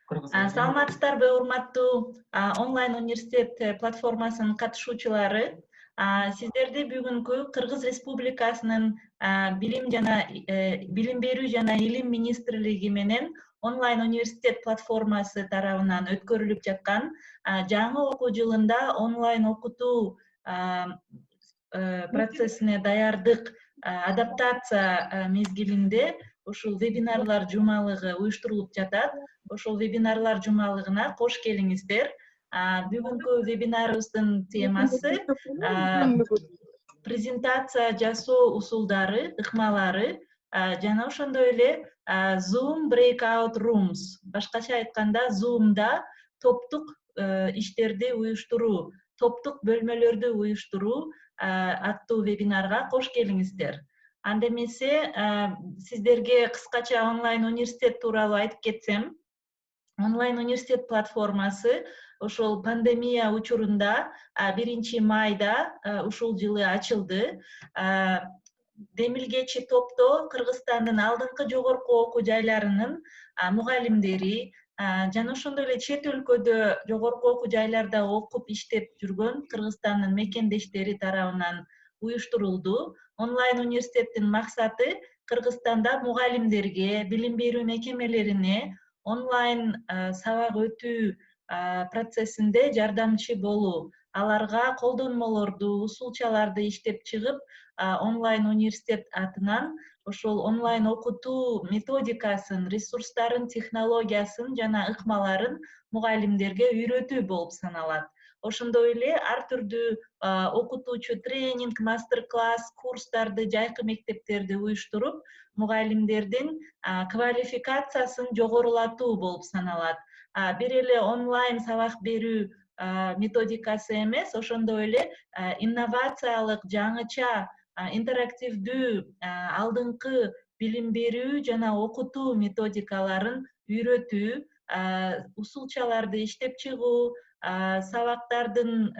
Саламатсыздарбы, урматтуу онлайн университет платформасынын катышуучулары. Сиздерди бүгүнкү Кыргыз Республикасынын билим берүү жана илим министрлиги менен онлайн университет платформасы тарабынан өткөрүлүп жаткан жаңы окуу жылында онлайн окутуу процессине даярдык адаптация мезгилинде ушул вебинарлар жумалыгы уюштурулуп жатат. Ошол вебинарлар жумалыгына кош келиңиздер. Бүгүнкү вебинарыбыздын темасы презентация жасоо усулдары, ыкмалары жана ошондой эле Zoom Breakout Rooms. Башкача айтканда, Zoom'да топтук иштерди уюштуруу, топтук бөлмөлөрдү уюштуруу аттуу вебинарга кош келиңиздер. Анда эмесе сиздерге кыскача онлайн университет тууралуу айтып кетсем, онлайн университет платформасы ошол пандемия учурунда 1 майда ушул жылы ачылды. Демилгечи топто Кыргызстандын алдыңкы жогорку окуу жайларынын мугалимдери жана ошондой эле чет өлкөдө жогорку окуу жайларда окуп иштеп жүргөн Кыргызстандын мекендештери тарабынан уюштурулду. Онлайн университеттин максаты Кыргызстанда мугалимдерге, билим берүү мекемелерине онлайн сабак өтүү процессинде жардамчы болуу, аларга колдонмолорду, усулчаларды иштеп чыгып, онлайн университет атынан ошол онлайн окутуу методикасын, ресурстарын, технологиясын жана ыкмаларын мугалимдерге үйрөтүү болуп саналат. Ошондой эле ар түрдүү окутуучу тренинг, мастер-класс, курстарды, жайкы мектептерди уюштуруп, мугалимдердин квалификациясын жогорулатуу болуп саналат. Бир эле онлайн сабак берүү методикасы эмес, ошондой эле инновациялык, жаңыча, интерактивдүү алдыңкы билим берүү жана окутуу методикаларын үйрөтүү, усулчаларды иштеп чыгуу, сабактардын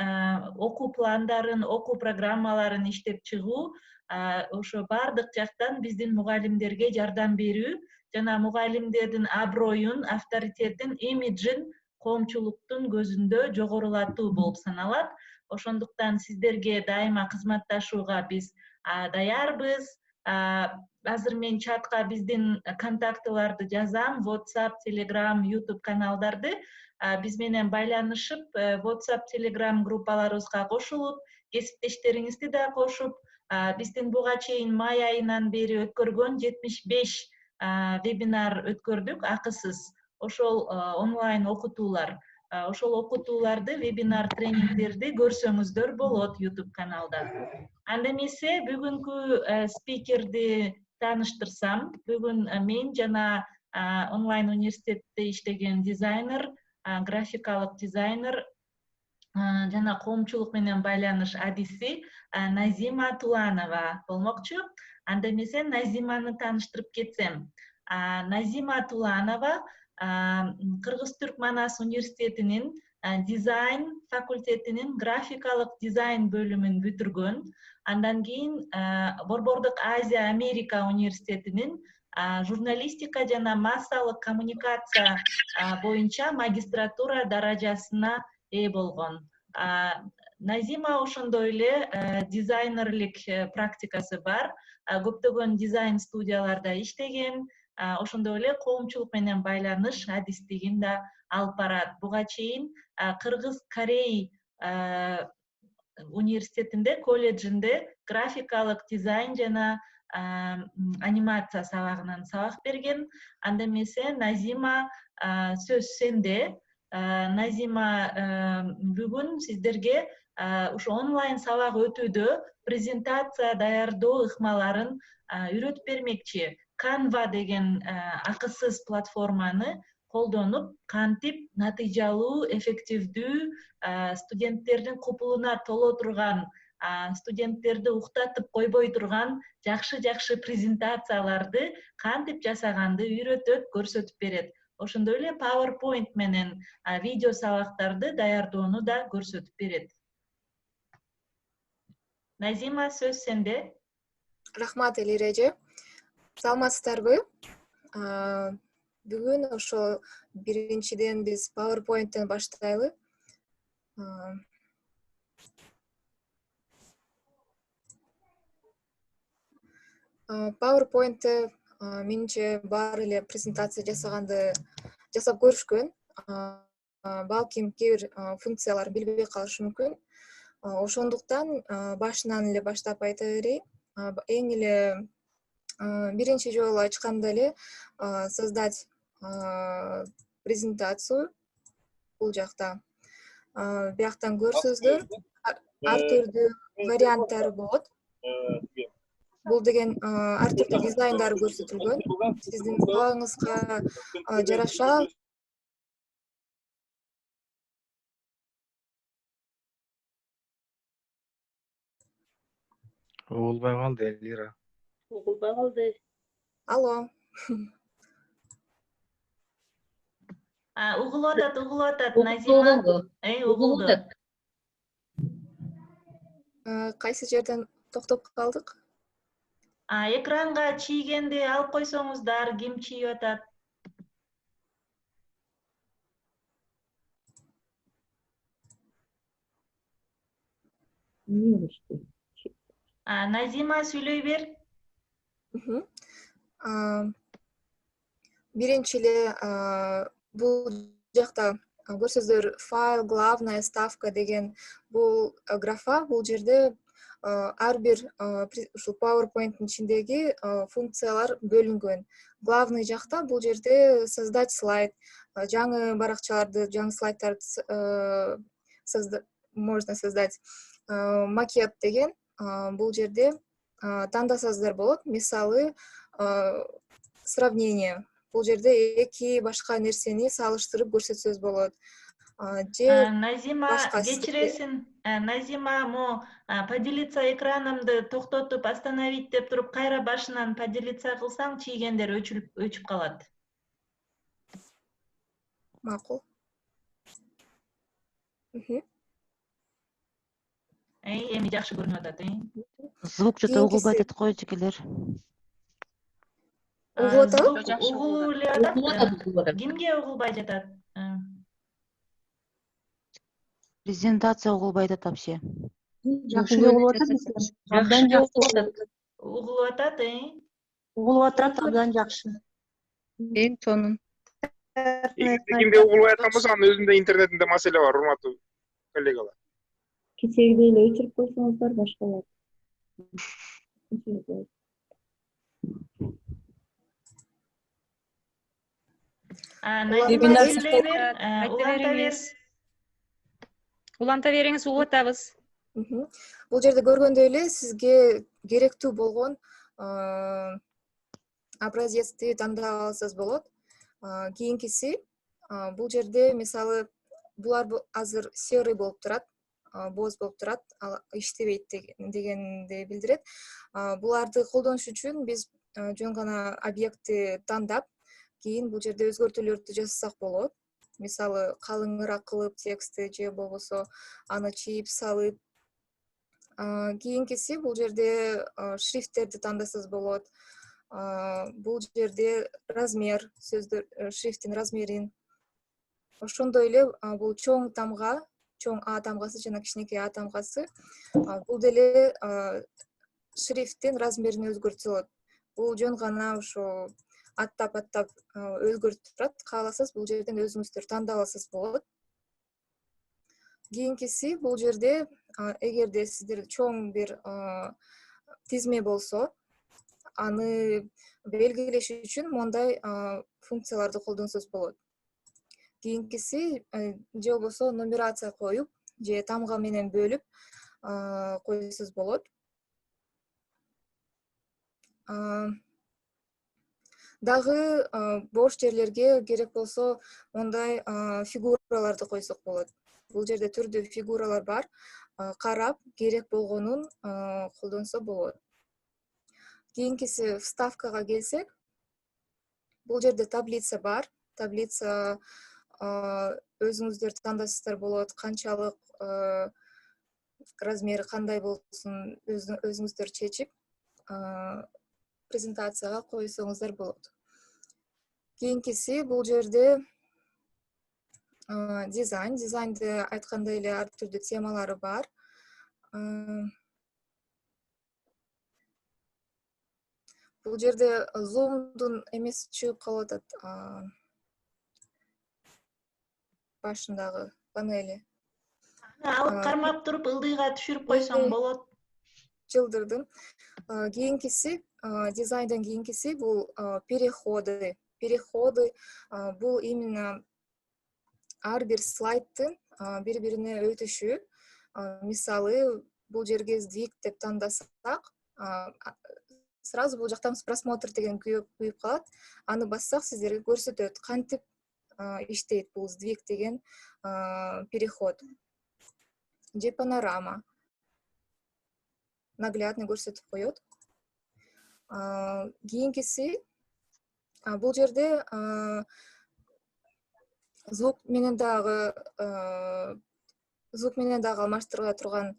окуу пландарын, окуу программаларын иштеп чыгуу, ошо бардык жактан биздин мугалимдерге жардам берүү жана мугалимдердин аброюн, авторитетин, имиджин коомчулуктун көзүндө жогорулатуу болуп саналат. Ошондуктан сиздерге дайыма кызматташууга биз даярбыз. Азыр мен чатка биздин контактыларды жазам, WhatsApp, Telegram, YouTube каналдарды. Биз менен байланышып, WhatsApp, Telegram группаларыбызга кошулуп, кесиптештериңизди да кошуп, биздин буга чейин май айынан бери өткөргөн 75 вебинар өткөрдүк, акысыз. Ошол онлайн окутуулар, ошол окутууларды, вебинар, тренингдерди көрсөңүздөр болот YouTube каналда. Анда эмесе бүгүнкү спикерди тааныштырсам, бүгүн мен жана онлайн университетте иштеген дизайнер, графикалык дизайнер жана коомчулук менен байланыш адиси Назима Туланова болмокчу. Анда эмесе Назиманы тааныштырып кетсем. Назима Туланова Кыргыз-Түрк Манас университетинин дизайн факультетинин графикалык дизайн бөлүмүн бүтүргөн. Андан кийин Борбордук Азия Америка университетинин журналистика жана массалык коммуникация боюнча магистратура даражасына ээ болгон. Назима ошондой эле дизайнерлик практикасы бар. Көптөгөн дизайн студияларда иштеген, ошондой эле коомчулук менен байланыш адистигин да алып барат. Буга чейин Кыргыз-Корей университетинде, колледжинде графикалык дизайн жана анимация сабагынан сабак берген. Анда эмесе Назима, сөз сенде. Назима бүгүн сиздерге ушу онлайн сабак өтүүдө презентация даярдоо ыкмаларын үйрөтүп бермекчи. Canva деген акысыз платформаны колдонуп, кантип натыйжалуу, эффективдүү, студенттердин купулуна толо турган, студенттерди уктатып койбой турган жакшы презентацияларды кантип жасаганды үйрөтөт, көрсөтүп берет. Ошондой эле PowerPoint менен видео сабактарды даярдоону да көрсөтүп берет. Назима, сөз сенде. Рахмат, Элиреже. Саламатсыздарбы? Бүгүн ошо биринчиден биз PowerPoint'тен баштайлы. PowerPoint'te менимче баары эле презентация жасап көрүшкөн. Балким кээ бир функцияларын билбей калышы мүмкүн. Ошондуктан башынан эле баштап айта берейин. Эң эле биринчи жолу ачканда эле создать презентацию бул жакта. Бияктан көрсөздөр ар түрдүү варианттары болот. Бул деген ар түрдүү дизайндары көрсөтүлгөн. Сиздин талабыңызга жараша Угулбай калды Элира. Угулбай калды. Алло. Угулуп атат Назима. Угулду. Кайсы жерден токтоп калдык? Экранга чийгенди алып койсоңуздар, ким чийип атат? Назима, сүйлөй бер. Биринчи эле бул жакта көрсөздөр файл, главная ставка деген бул графа. Бул жерде ар бир ушул PowerPoint'тин ичиндеги функциялар бөлүнгөн. Главный жакта бул жерде создать слайд, жаңы баракчаларды, жаңы слайдтарды можно создать. Макет деген бул жерде тандасаңыздар болот. Мисалы, сравнение. Бул жерде эки башка нерсени салыштырып көрсөтсөз болот. Назима, кечиресиң. Назима, мо поделиться экранымды токтотуп остановить деп туруп, кайра башынан поделиться кылсаң, чийгендер өчүп калат. Макул. Эми жакшы көрүнүп атат, Звук что-то угулбай атат кой жигилер. Звук угулуп атат. Кимге угулбай жатат? Презентация угулбай атат вообще. Жакшы угулуп атат. Абдан жакшы атат. Угулуп атат, Угулуп атат, абдан жакшы. Эң тонун. Кимде угулбай аткан болсо, анын өзүндө интернетинде маселе бар, урматтуу коллегалар. Кечегидей эле өчүрүп койсоңуздар башкалат. Уланта бериңиз, угуп атабыз. Бул жерде көргөндөй эле сизге керектүү болгон образецти тандап алсаңыз болот. Кийинкиси бул жерде мисалы булар азыр серый болуп турат, боз болуп турат, иштебейт дегенди билдирет. Буларды колдонуш үчүн биз жөн гана объектти тандап, кийин бул жерде өзгөртүүлөрдү жасасак болот. Мисалы калыңыраак кылып текстти же болбосо аны чийип салып. Кийинкиси бул жерде шрифттерди тандасаңыз болот. Бул жерде размер, сөздөр шрифтин размерин. Ошондой эле бул чоң тамга, чоң А тамгасы жана кичинекей А тамгасы. Бул деле шрифттин размерин өзгөртсө болот. Бул жөн гана ошо аттап өзгөртүп турат. Кааласаңыз бул жерден өзүңүздөр тандап алсаңыз болот. Кийинкиси бул жерде эгерде сиздер чоң бир тизме болсо, аны белгилеш үчүн мондай функцияларды колдонсоңуз болот. Кийинкиси же болбосо нумерация коюп, же тамга менен бөлүп койсоңуз болот. Дагы бош жерлерге керек болсо мондай фигураларды койсок болот. Бул жерде түрдүү фигуралар бар. Карап керек болгонун колдонсо болот. Кийинкиси вставкага келсек, бул жерде таблица бар. Таблица өзүңүздөр тандасаңыздар болот, канчалык размери кандай болсун өзүңүздөр чечип презентацияга койсоңуздар болот. Кийинкиси бул жерде ар түрдүү фигуралар бар. Карап керек болгонун колдонсо болот. Кийинкиси вставкага келсек, бул жерде таблица бар. Таблица өзүңүздөр тандасаңыздар болот, канчалык размери кандай болсун өзүңүздөр чечип презентацияга койсоңуздар болот. Кийинкиси бул жерде дизайнды айткандай эле ар түрдүү темалары бар. Бул жерде Zoom'дун эмеси чыгып калып атат. Башындагы панели. Алып кармап туруп ылдыйга түшүрүп койсоң болот. Жылдырдым. Кийинкиси, дизайндан кийинкиси бул переходы. Переходы бул именно ар бир слайдтын бири-бирине өтүшү. Мисалы, бул жерге сдвиг деп тандасак, сразу бул жактан просмотр деген күйүп калат. Аны бассак сиздерге көрсөтөт кантип иштейт бул сдвиг деген переход. Же панорама. Наглядно көрсөтүп коет. Кийинкиси бул жерде звук менен дагы алмаштырыла турган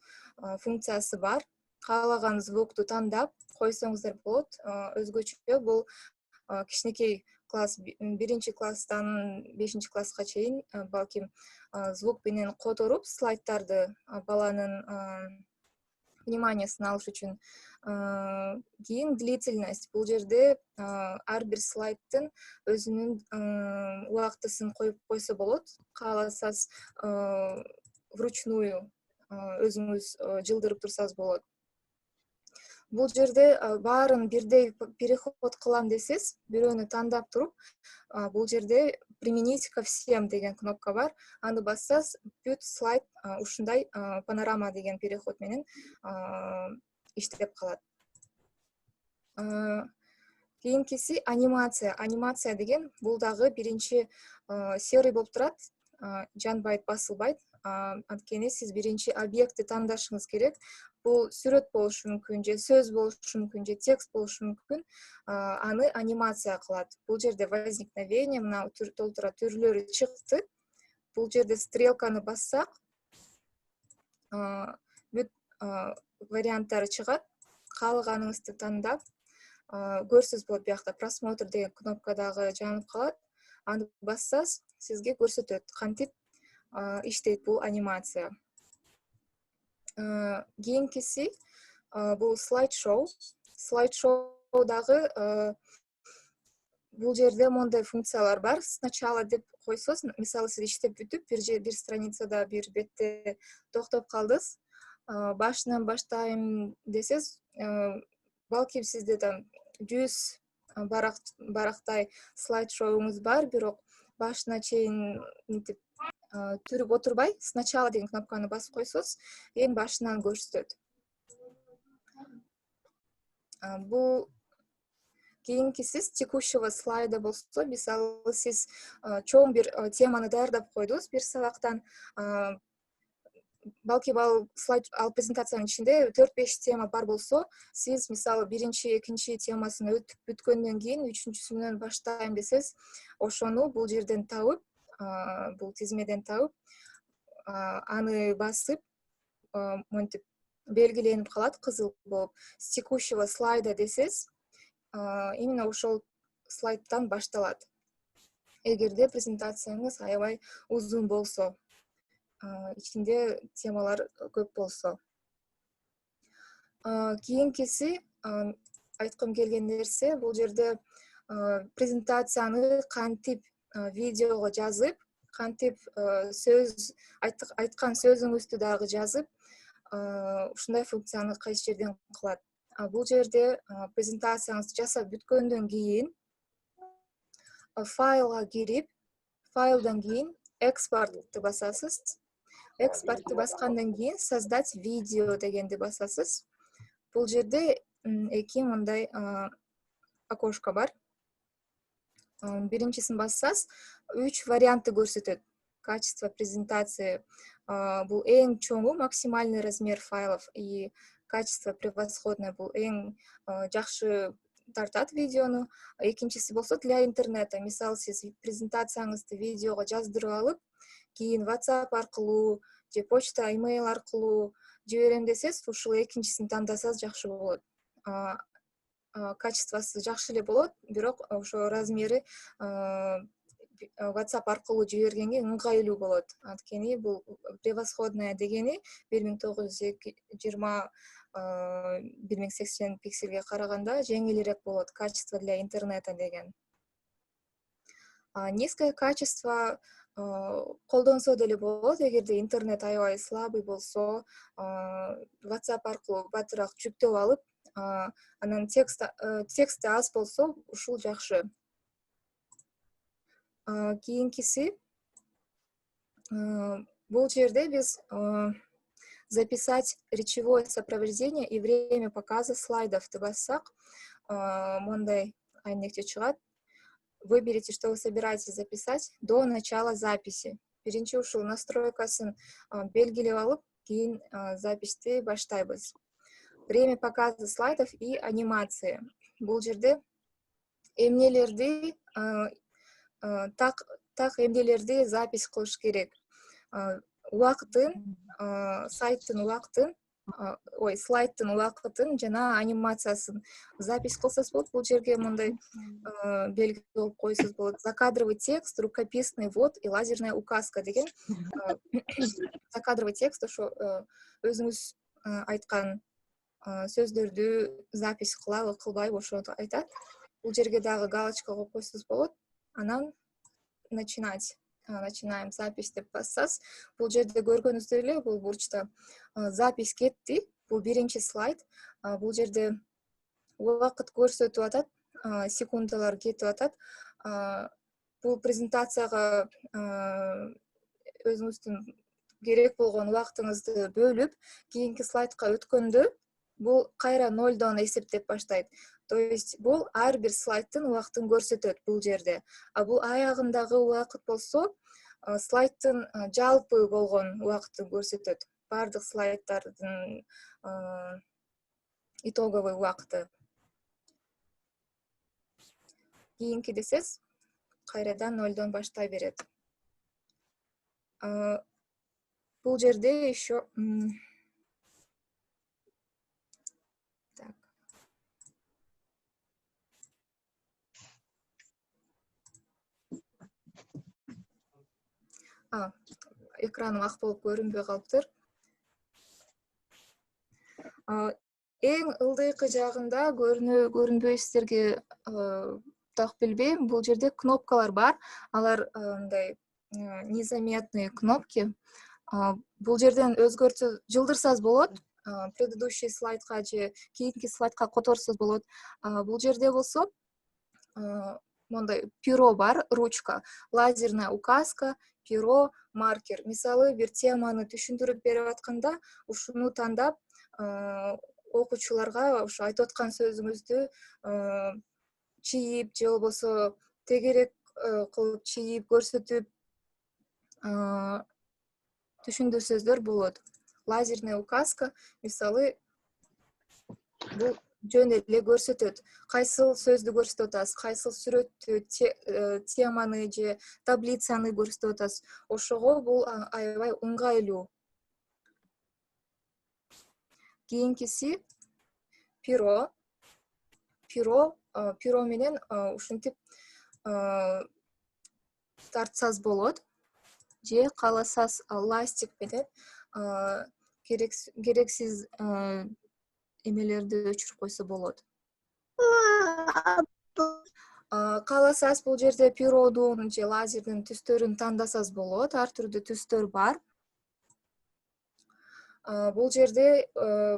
функциясы бар. Каалаган звукту тандап койсоңуздар болот. Өзгөчө бул кичинекей класс 1-класстан 5-класска чейин балким звук менен которуп слайдтарды баланын вниманиясын алыш үчүн. Кийин длительность. Бул жерде ар бир слайдтын өзүнүн убактысын коюп койсо болот. Кааласаңыз вручную өзүңүз жылдырып турсаңыз болот. Бул жерде баарын бирдей переход кылам десеңиз, бирөөнү тандап туруп, бул жерде применить ко всем деген кнопка бар. Аны бассаңыз, бүт слайд ушундай панорама деген переход менен иштеп калат. Кийинкиси анимация. Анимация деген бул дагы биринчи серый болуп турат, жанбайт, басылбайт. Анткени сиз биринчи объектти тандашыңыз керек. Бул сүрөт болушу мүмкүн, же сөз болушу мүмкүн, же текст болушу мүмкүн. Аны анимация кылат. Бул жерде возникновение, мына толтура түрлөрү чыкты. Бул жерде стрелканы бассак, бүт варианттары чыгат. Каалаганыңызды тандап, көрсөз болот. Биякта просмотр деген кнопка дагы жанып калат. Аны бассаңыз, сизге көрсөтөт кантип иштейт бул анимация. Кийинкиси бул слайд-шоу. Слайд-шоу дагы бул жерде мондай функциялар бар. Сначала деп койсоз, мисалы сиз иштеп бүтүп, бир страницада, бир бетте токтоп калдыңыз. Башынан баштайм десеңиз, балким сизде там 100 барактай слайд-шоуңуз бар, бирок башына чейин түрүп отурбай, сначала деген кнопканы басып койсоз, эң башынан көрсөтөт. Бул кийинкиси текущего слайда болсо, мисалы сиз чоң бир теманы даярдап койдуңуз бир сабактан, балки ал презентациянын ичинде 4-5 тема бар болсо, сиз мисалы биринчи, экинчи темасын өтүп бүткөндөн кийин үчүнчүсүнөн баштайм десеңиз, ошону бул жерден табып, бул тизмеден табып, аны басып, монтип белгиленип калат кызыл болуп. С текущего слайда десеңиз, именно ошол слайдтан башталат. Эгерде презентацияңыз аябай узун болсо, ичинде темалар көп болсо. Кийинкиси айткым келген нерсе, бул жерде презентацияны кантип видеого жазып, кантип айткан сөзүңүздү дагы жазып, ушундай функцияны кайсы жерден кылат. Бул жерде презентацияңызды жасап бүткөндөн кийин файлга кирип, файлдан кийин экспортты басасыз. Экспортты баскандан кийин создать видео дегенди басасыз. Бул жерде эки мындай окошко бар. Биринчисин бассаңыз, 3 вариантты көрсөтөт. Качество презентации бул эң чоңу, максимальный размер файлов, и качество превосходное бул эң жакшы тартат видеону. Экинчиси болсо для интернета. Мисалы сиз презентацияңызды видеого жаздырып алып, кийин WhatsApp аркылуу же почта, имейл аркылуу жиберем десеңиз, ушул экинчисин тандасаңыз жакшы болот. качествосы жакшы эле болот, бирок ошо размери WhatsApp аркылуу жибергенге ыңгайлуу болот. Анткени бул превосходная дегени 1920 1080 пикселге караганда жеңилирээк болот, качество для интернета деген. Низкое качество колдонсо деле болот, эгерде интернет аябай слабый болсо, WhatsApp аркылуу батыраак жүктөп алып, анан тексти аз болсо, ушул жакшы. Кийинкиси, бул жерде биз записать речевое сопровождение и время показа слайдов деп бассак, мондай айнекте чыгат. Выберите, что вы собираетесь записать до начала записи. Биринчи ушул настройкасын белгилеп алып, кийин записти баштайбыз. Время показа слайдов и анимации. Бул жерде эмнелерди так эмнелерди запись кылыш керек. Убакытын, сайттын убакытын, слайдтын убакытын жана анимациясын запись кылсаңыз болот. Бул жерге мындай белги коюп койсоңуз болот. Закадровый текст, рукописный ввод и лазерная указка деген. Закадровый текст ошо өзүңүз айткан сөздөрдү запись кылабы, кылбайбы ошону айтат. Бул жерге дагы галочка коюп койсоңуз болот. Анан начинаем запись деп бассас, бул жерде көргөнүздөй эле, бул бурчта запись кетти. Бул биринчи слайд. Бул жерде убакыт көрсөтүп атат, секундалар кетип атат. Бул презентацияга өзүңүздүн керек болгон убактыңызды бөлүп, кийинки слайдка өткөндө бул кайра 0дон эсептеп баштайт. То есть бул ар бир слайдтын убактын көрсөтөт бул жерде. Бул аягындагы убакыт болсо, слайдтын жалпы болгон убактын көрсөтөт. Бардык слайддардын итоговый убакыты. Кийинки десез, кайрадан 0дон баштай берет. Бул жерде еще экраным ак болуп көрүнбөй калыптыр. Эң ылдыйкы жагында көрүнбөй сиздерге так билбейм. Бул жерде кнопкалар бар. Алар мындай незаметные кнопки. Бул жерден өзгөртсө жылдырсаңыз болот. Предыдущий слайдка же кийинки слайдка которсоз болот. Бул жерде болсо мондай перо бар, ручка, лазерная указка, перо, маркер. Мисалы, бир теманы түшүндүрүп берип атканда, ушуну тандап, окуучуларга ошо айтып аткан сөзүңүздү чийип же болбосо тегерек кылып чийип көрсөтүп түшүндүрсөздөр болот. Лазерная указка, мисалы, бул жөн эле көрсөтөт. Кайсыл сөздү көрсөтүп атасыз, кайсыл сүрөттү, теманы же таблицаны көрсөтүп атасыз. Ошого бул аябай ыңгайлуу. Кийинкиси перо. Перо менен ушинтип тартсаңыз болот. Же кааласаңыз ластик менен керексиз эмелерди өчүрүп койсо болот. Кааласаңыз бул жерде перодун же лазердин түстөрүн тандасаңыз болот. Ар түрдүү түстөр бар. Бул жерде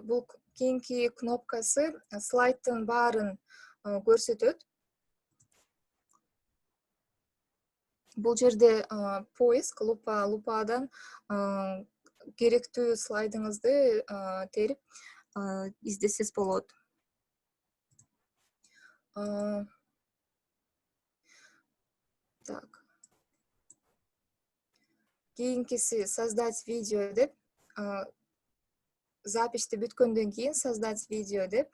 бул кийинки кнопкасы слайдтын баарын көрсөтөт. Бул жерде поиск, лупадан керектүү слайдыңызды терип издесеңиз болот. Так. Кийинкиси создать видео деп, записти бүткөндөн кийин создать видео деп,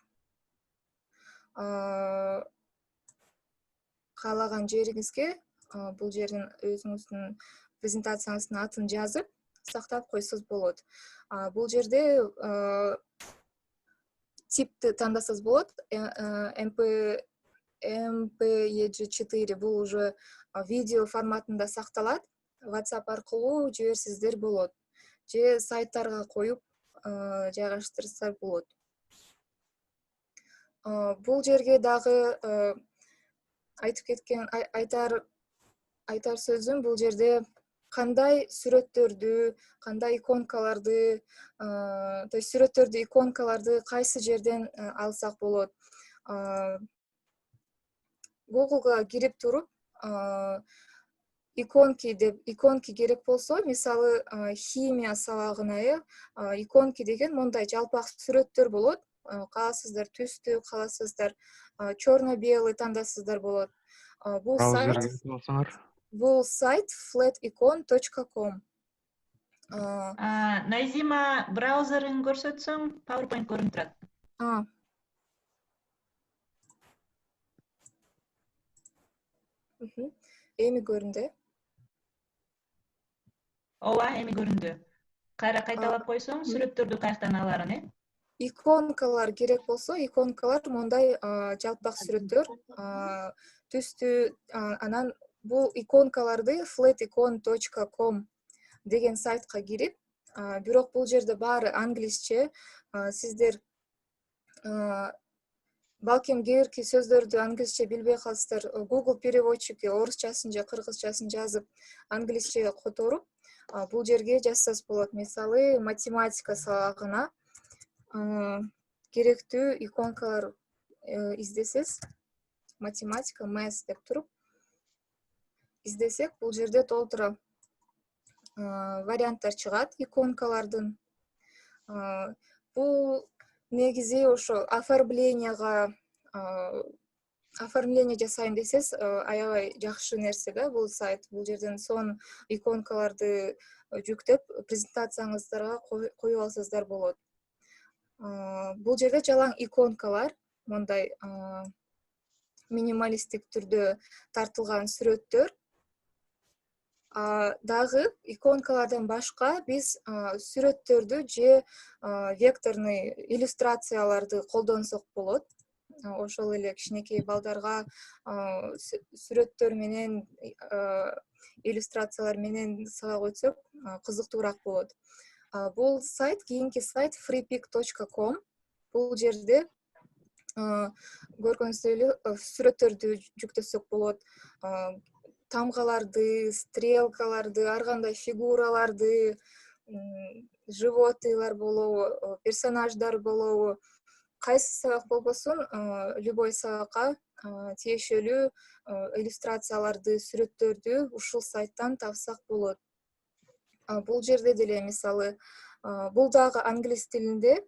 каалаган жериңизге бул жердин өзүңүздүн презентацияңыздын атын жазып, сактап койсоңуз болот. Бул жерде типти тандасаңыз болот. MPEG-4 бул уже видео форматында сакталат. WhatsApp аркылуу жиберсиздер болот. Же сайттарга коюп жайгаштырсак болот. Бул жерге дагы айтып кеткен айтар сөзүм бул жерде кандай сүрөттөрдү, кандай иконкаларды, то есть сүрөттөрдү, иконкаларды кайсы жерден алсак болот. Google'га кирип туруп, иконки керек болсо, мисалы химия сабагына иконки деген мондай жалпак сүрөттөр болот. Кааласыздар түстү, кааласыздар черно-белый тандасыздар болот. Бул сайт flaticon.com. Назима, браузерин көрсөтсөң, PowerPoint көрүнүп турат. Эми көрүндү. Ооба, эми көрүндү. Кайра кайталап койсоң, сүрөттөрдү каяктан аларын, Иконкалар керек болсо, иконкалар мондай жалпак сүрөттөр, түстү, анан бул иконкаларды flaticon.com деген сайтка кирип, бирок бул жерде баары англисче, сиздер балким кээ бирки сөздөрдү англисче билбей калсыздар, Google переводчике орусчасын же кыргызчасын жазып, англисче которуп, бул жерге жазсаңыз болот. Мисалы, математика сабагына керектүү иконкалар издесез, математика, math деп туруп издесек, бул жерде толтура варианттар чыгат иконкалардын. Бул негизи ошо оформление жасайм десез, аябай жакшы нерсе да бул сайт. Бул жерден сон иконкаларды жүктөп, презентацияңыздарга коюп алсаңыздар болот. Бул жерде жалаң иконкалар, мондай минималисттик түрдө тартылган сүрөттөр. Дагы иконкалардан башка биз сүрөттөрдү же векторный иллюстрацияларды колдонсок болот. Ошол эле кичинекей балдарга сүрөттөр менен, иллюстрациялар менен сабак өтсөк кызыктуураак болот. Бул сайт, кийинки сайт freepik.com. Бул жерде көргөнүздөй эле сүрөттөрдү жүктөсөк болот. Тамгаларды, стрелкаларды, ар кандай фигураларды, животыйлар болобу, персонаждар болобу, кайсы сабак болбосун, любой сабакка тиешелүү иллюстрацияларды, сүрөттөрдү ушул сайттан тапсак болот. Бул жерде деле мисалы, бул дагы англис тилинде,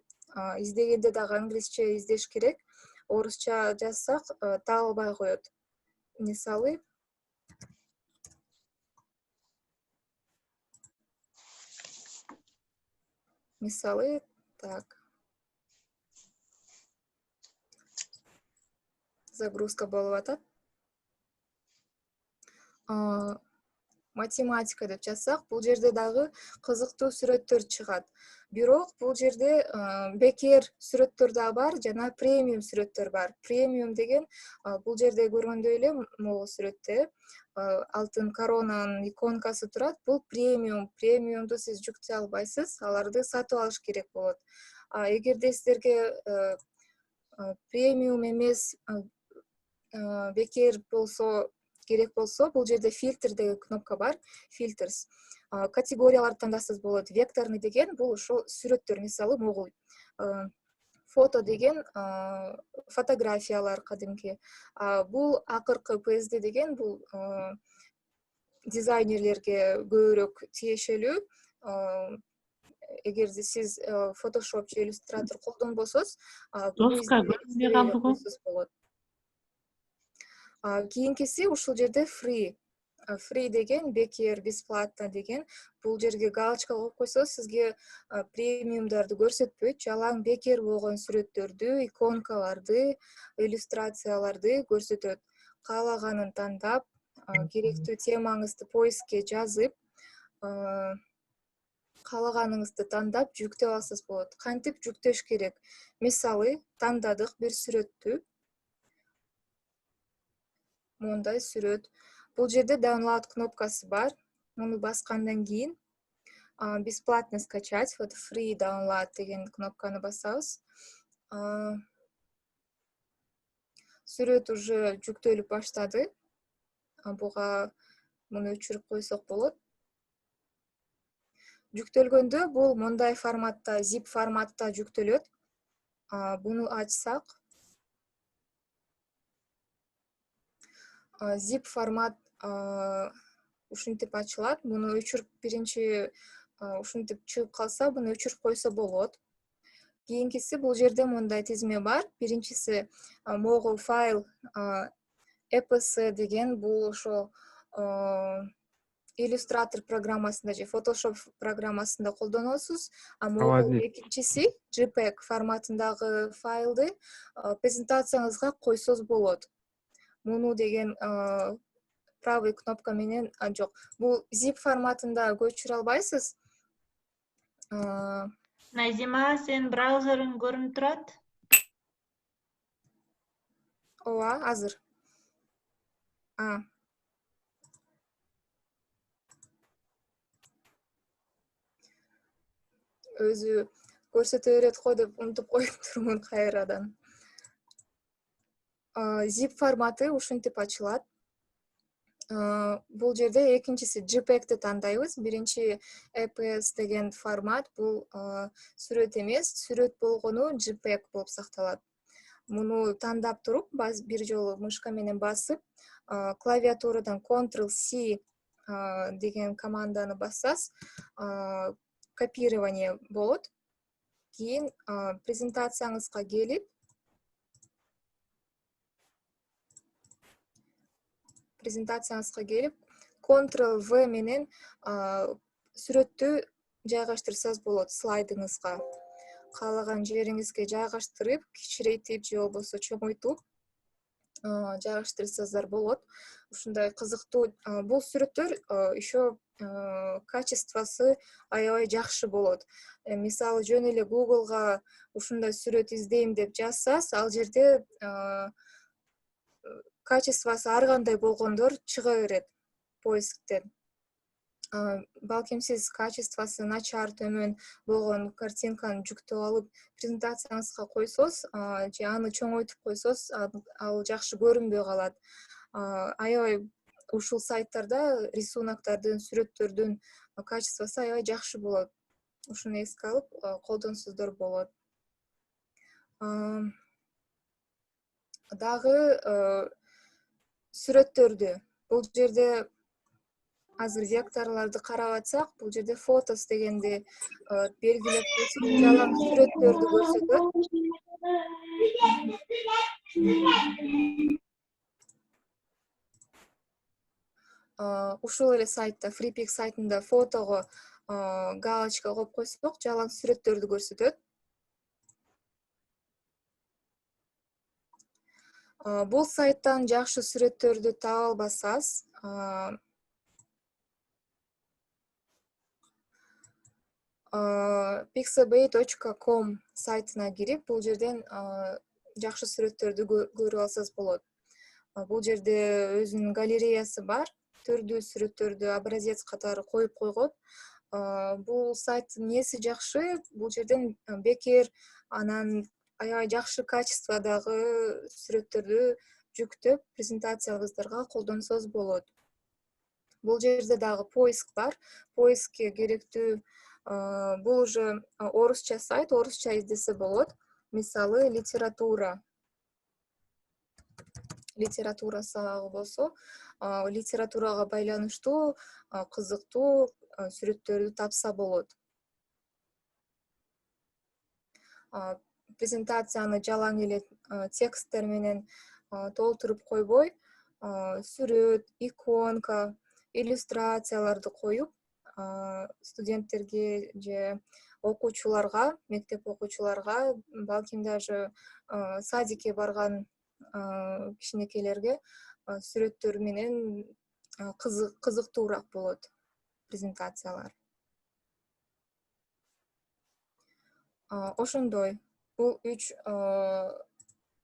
издегенде дагы англисче издеш керек. Орусча жазсак табылбай коет. Мисалы, так. Загрузка болуп атат. Математика деп жазсак, бул жерде дагы кызыктуу сүрөттөр чыгат. Бирок бул жерде бекер сүрөттөр да бар, жана премиум сүрөттөр бар. Премиум деген бул жерде көргөндөй эле могу сүрөттө алтын коронанын иконкасы турат. Бул премиум. Премиумду сиз жүктөй албайсыз, аларды сатып алыш керек болот. Эгерде сиздерге премиум эмес, бекер болсо, керек болсо, бул жерде фильтр деген кнопка бар, filters. Категорияларды тандасаңыз болот. Векторный деген бул ошол сүрөттөр, мисалы, могул фото деген фотографиялар кадимки. Бул акыркы PSD деген бул дизайнерлерге көбүрөөк тиешелүү. Эгерде сиз Photoshop же Illustrator колдонбосоз, болот. Кийинкиси ушул жерде free. Free деген бекер, бесплатно деген. Бул жерге галочка коюп койсоз, сизге премиумдарды көрсөтпөйт, жалаң бекер болгон сүрөттөрдү, иконкаларды, иллюстрацияларды көрсөтөт. Каалаганын тандап, керектүү темаңызды поискке жазып, каалаганыңызды тандап жүктөп алсаңыз болот. Кантип жүктөш керек? Мисалы, тандадык бир сүрөттү. Мондай сүрөт. Бул жерде download кнопкасы бар. Муну баскандан кийин бесплатно скачать, вот free download деген кнопканы басабыз. Сүрөт уже жүктөлүп баштады. Буга муну өчүрүп койсок болот. Жүктөлгөндө бул мондай форматта, zip форматта жүктөлөт. Буну ачсак, zip формат ушинтип ачылат. Буну өчүрүп биринчи ушинтип чыгып калса, буну өчүрүп койсо болот. Кийинкиси бул жерде мондай тизме бар. Биринчиси mogul файл EPS деген бул ошо Illustrator программасында же Photoshop программасында колдоносуз. Mogul экинчиси JPEG форматындагы файлды презентацияңызга койсоз болот. Муну деген правый кнопка менен, жок, бул zip форматында көчүрө албайсыз. Назима, сен браузерың көрүнүп турат? Ооба, азыр. Өзү көрсөтө берет го деп унутуп коюптурмун кайрадан. Zip форматы ушинтип ачылат. Бул жерде экинчиси JPEG-ди тандайбыз. Биринчи EPS деген формат бул сүрөт эмес, сүрөт болгону JPEG болуп сакталат. Муну тандап туруп, бир жолу мышка менен басып, клавиатурадан Ctrl+C деген команданы бассас, копирование болот. Кийин презентацияңызга келип, Ctrl+V менен сүрөттү жайгаштырсаңыз болот слайдыңызга. Каалаган жериңизге жайгаштырып, кичирейтип же болбосо чоңойтуп жайгаштырсаңыздар болот. Ушундай кызыктуу. Бул сүрөттөр еще качествосы аябай жакшы болот. Мисалы, жөн эле Google'га ушундай сүрөт издейм деп жазсаңыз, ал жерде качествосы ар кандай болгондор чыга берет поисктен. Балким сиз качествосы начар, төмөн болгон картинканы жүктөп алып, презентацияңызга койсоз, же аны чоңойтуп койсоз, ал жакшы көрүнбөй калат. Аябай ушул сайттарда рисуноктордун, сүрөттөрдүн качествосы аябай жакшы болот. Ушуну эске алып колдонсоздор болот. Дагы сүрөттөрдү бул жерде азыр векторларды карап атсак, бул жерде фотос дегенди белгилеп койсок, жалаң сүрөттөрдү көрсөтөт. Ушул эле сайтта, FreePix сайтында фотого галочка коюп койсок, жалаң сүрөттөрдү көрсөтөт. Бул сайттан жакшы сүрөттөрдү таба албасаңыз, pixabay.com сайтына кирип, бул жерден жакшы сүрөттөрдү көрүп алсаңыз болот. Бул жерде өзүнүн галереясы бар, түрдүү сүрөттөрдү образец катары коюп койгон. Бул сайттын эмнеси жакшы? Бул жерден бекер анан аябай жакшы качестводагы сүрөттөрдү жүктөп, презентациябыздарга колдонсоз болот. Бул жерде дагы поиск бар. Поискке керектүү бул уже орусча сайт, орусча издесе болот. Мисалы, литература сабагы болсо, литературага байланыштуу кызыктуу сүрөттөрдү тапса болот. Презентацияны жалаң эле тексттер менен толтуруп койбой, сүрөт, иконка, иллюстрацияларды коюп, студенттерге же окуучуларга, мектеп окуучуларга, балким даже садикке барган кичинекейлерге сүрөттөр менен кызыктуураак болот презентациялар. ошондой. Бул 3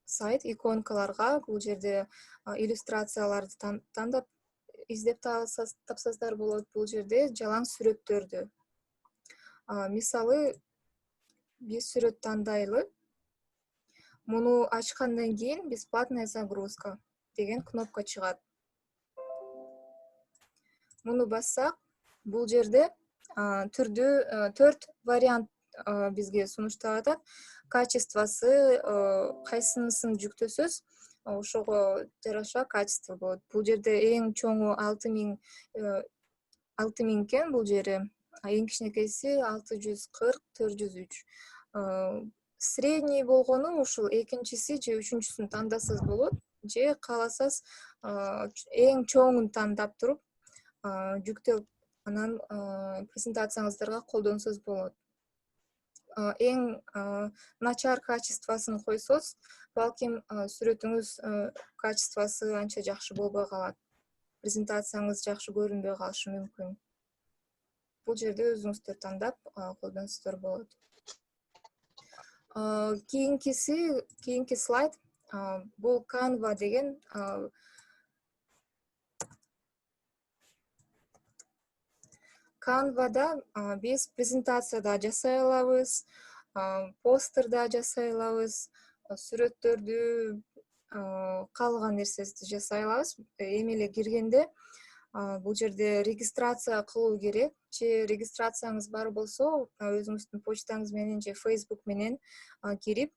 сайт иконкаларга бул жерде иллюстрацияларды тандап издеп тапсаңыздар болот. Бул жерде жалаң сүрөттөрдү. Мисалы, биз сүрөт тандайлы. Муну ачкандан кийин бесплатная загрузка деген кнопка чыгат. Муну бассак, бул жерде түрдүү 4 вариант бизге сунуштап атат. Качествосы кайсынысын жүктөсөз, ошого жараша качество болот. Бул жерде эң чоңу 6000 экен бул жери. Эң кичинекейси 640-403. Средний болгону ушул экинчиси же үчүнчүсүн тандасаңыз болот, же кааласаңыз эң чоңун тандап туруп жүктөп анан презентацияңыздарга колдонсоз болот. Эң начар качествосын койсоз, балким сүрөтүңүз качествосы анча жакшы болбой калат. Презентацияңыз жакшы көрүнбөй калышы мүмкүн. Бул жерде өзүңүздөр тандап колдонсоздор болот. Кийинки слайд бул Canva деген Canva'да биз презентация да жасай алабыз, постер да жасай алабыз, сүрөттөрдү, каалаган нерсеңизди жасай алабыз. Эми эле киргенде бул жерде регистрация кылуу керек. Же регистрацияңыз бар болсо, өзүңүздүн почтаңыз менен же Facebook менен кирип,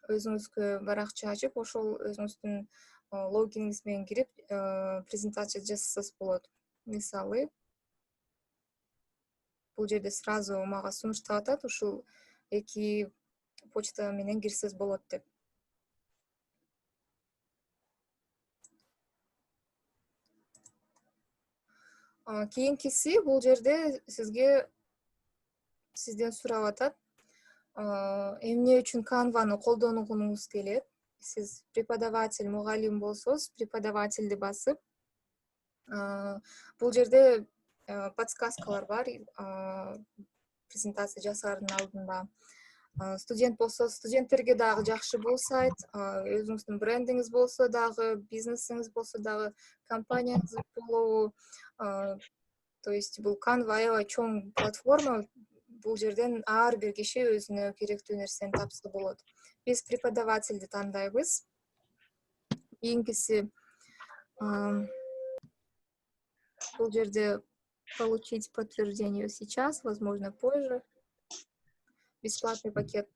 өзүңүзгө баракча ачып, ошол өзүңүздүн логиниңиз менен кирип, презентация жасасаңыз болот. Мисалы, бул жерде сразу мага сунуштап атат, ушул 2 почта менен кирсеңиз болот деп. Кийинкиси бул жерде сизден сурап атат. Эмне үчүн Canva'ны колдонгуңуз келет? Сиз преподаватель, мугалим болсоз, преподавательди басып, бул жерде подсказкалар бар. Презентация жасаардын алдында. Студент болсо, студенттерге дагы жакшы бул сайт. Өзүңүздүн брендиңиз болсо дагы, бизнесиңиз болсо дагы, компанияңыз болобу. То есть бул Canva аябай чоң платформа. Бул жерден ар бир киши өзүнө керектүү нерсени тапса болот. Биз преподавательди тандайбыз. Кийинкиси бул жерде получить подтверждение сейчас, возможно, позже. Бесплатный пакет.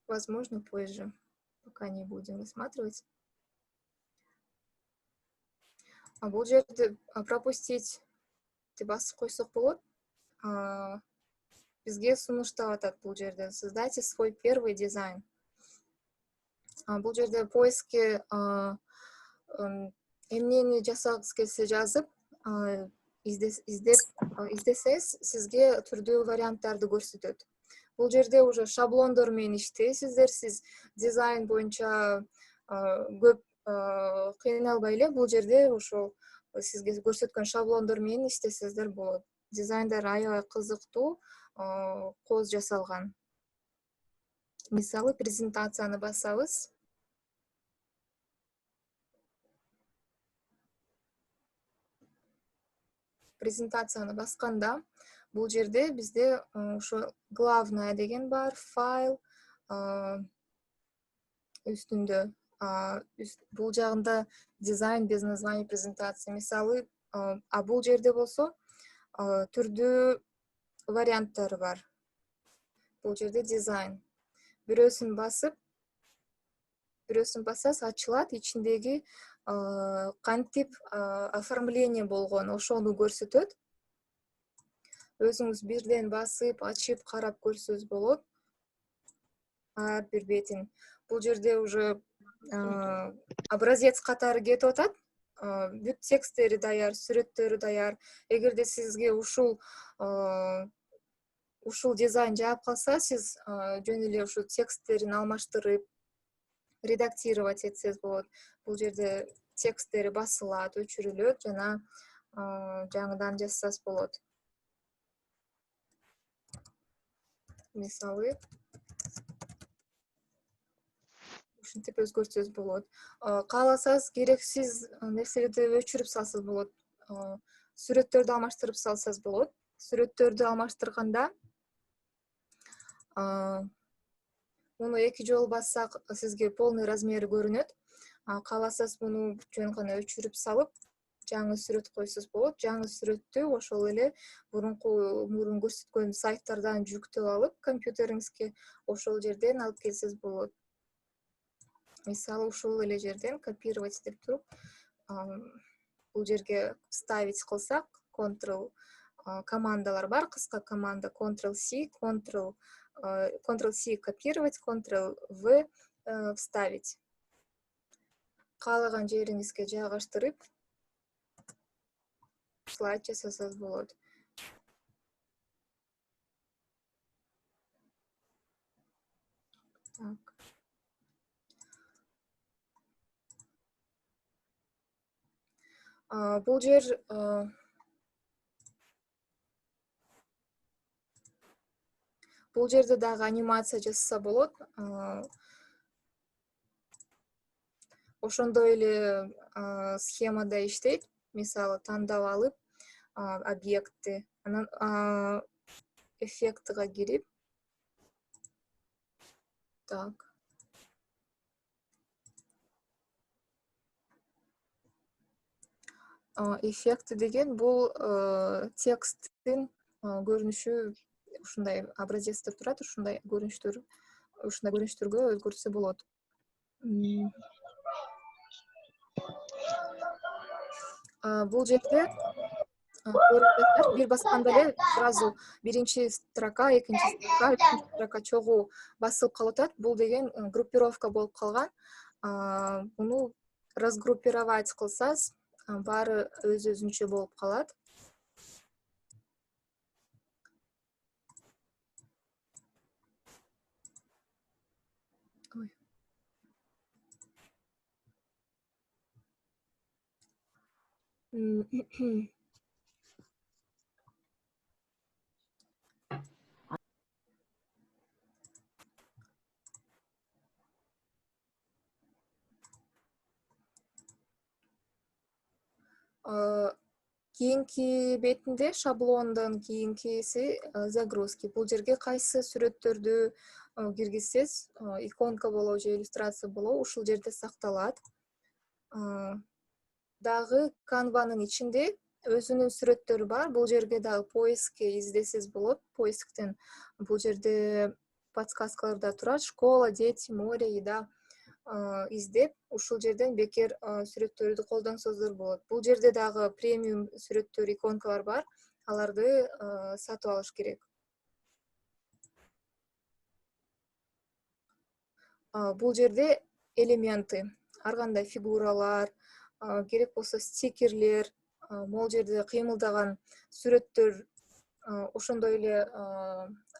Возможно, позже. Пока не будем рассматривать. Бул жерде пропустить деп басып койсок болот. Бизге сунуштап атат бул жерде. Создайте свой первый дизайн. Бул жерде поиске эмнени жасагыңыз келсе жазып, издесеңиз, сизге түрдүү варианттарды көрсөтөт. Бул жерде уже шаблондор менен иштейсиздер. Сиз дизайн боюнча көп кыйналбай эле бул жерде ошол сизге көрсөткөн шаблондор менен иштесеңиздер болот. Дизайндар аябай кызыктуу, кооз жасалган. Мисалы, презентацияны басабыз. Презентацияны басканда, бул жерде бизде ошо главная деген бар, файл үстүндө. Бул жагында дизайн без названия презентации. Мисалы, бул жерде болсо түрдүү варианттары бар. Бул жерде дизайн. Бирөөсүн бассаңыз ачылат, ичиндеги кантип оформление болгон ошону көрсөтөт. Өзүңүз бирден басып, ачып, карап көрсөңүз болот. Ар бир бетин. Бул жерде уже образец катары кетип атат. Бүт тексттери даяр, сүрөттөрү даяр. Эгерде сизге ушул дизайн жаап калса, сиз жөн эле ушул тексттерин алмаштырып, редактировать этсеңиз болот. Бул жерде тексттери басылат, өчүрүлөт жана жаңыдан жазсаңыз болот. мисалы ушинтип өзгөртсөз болот. Кааласаңыз керексиз нерселерди өчүрүп салсаңыз болот. Сүрөттөрдү алмаштырып салсаңыз болот. Сүрөттөрдү алмаштырганда муну 2 жолу бассак сизге полный размери көрүнөт. Кааласаңыз муну жөн гана өчүрүп салып, жаңы сүрөт койсоз болот. Жаңы сүрөттү ошол эле мурун көрсөткөн сайттардан жүктөп алып компьютериңизге ошол жерден алып келсеңиз болот. Мисалы ушул эле жерден копировать деп туруп, бул жерге вставить кылсак, Ctrl командалар бар, кыска команда Ctrl-C, Ctrl-C копировать, Ctrl-V вставить. Каалаган жериңизге жайгаштырып, слайд жасасаңыз болот. Так. Бул жерде дагы анимация жасаса болот. Ошондой эле схемада иштейт. Мисалы тандап алып, объектти, анан эффектига кирип, так. Эффекти деген бул тексттин көрүнүшү ушундай образецте турат, ушундай көрүнүштөргө өзгөртсө болот. Бул жерде бир басканда эле сразу биринчи строка, экинчи строка, үчүнчү строка чогуу басылып калып атат. Бул деген группировка болуп калган. Муну разгруппировать кылсаңыз, баары өз-өзүнчө болуп калат. Кийинки бетинде шаблондон кийинкиси загрузки. Бул жерге кайсы сүрөттөрдү киргизсеңиз, иконка болобу же иллюстрация болобу, ушул жерде сакталат. Дагы Canva'нын ичинде өзүнүн сүрөттөрү бар. Бул жерге дагы поискке издесеңиз болот. Поисктен бул жерде подсказкалар да турат. Школа, дети, море, еда издеп, ушул жерден бекер сүрөттөрдү колдонсоңуздар болот. Бул жерде дагы премиум сүрөттөр, иконкалар бар. Аларды сатып алыш керек. Бул жерде элементы, ар кандай фигуралар, керек болсо стикерлер, могул жерде кыймылдаган сүрөттөр, ошондой эле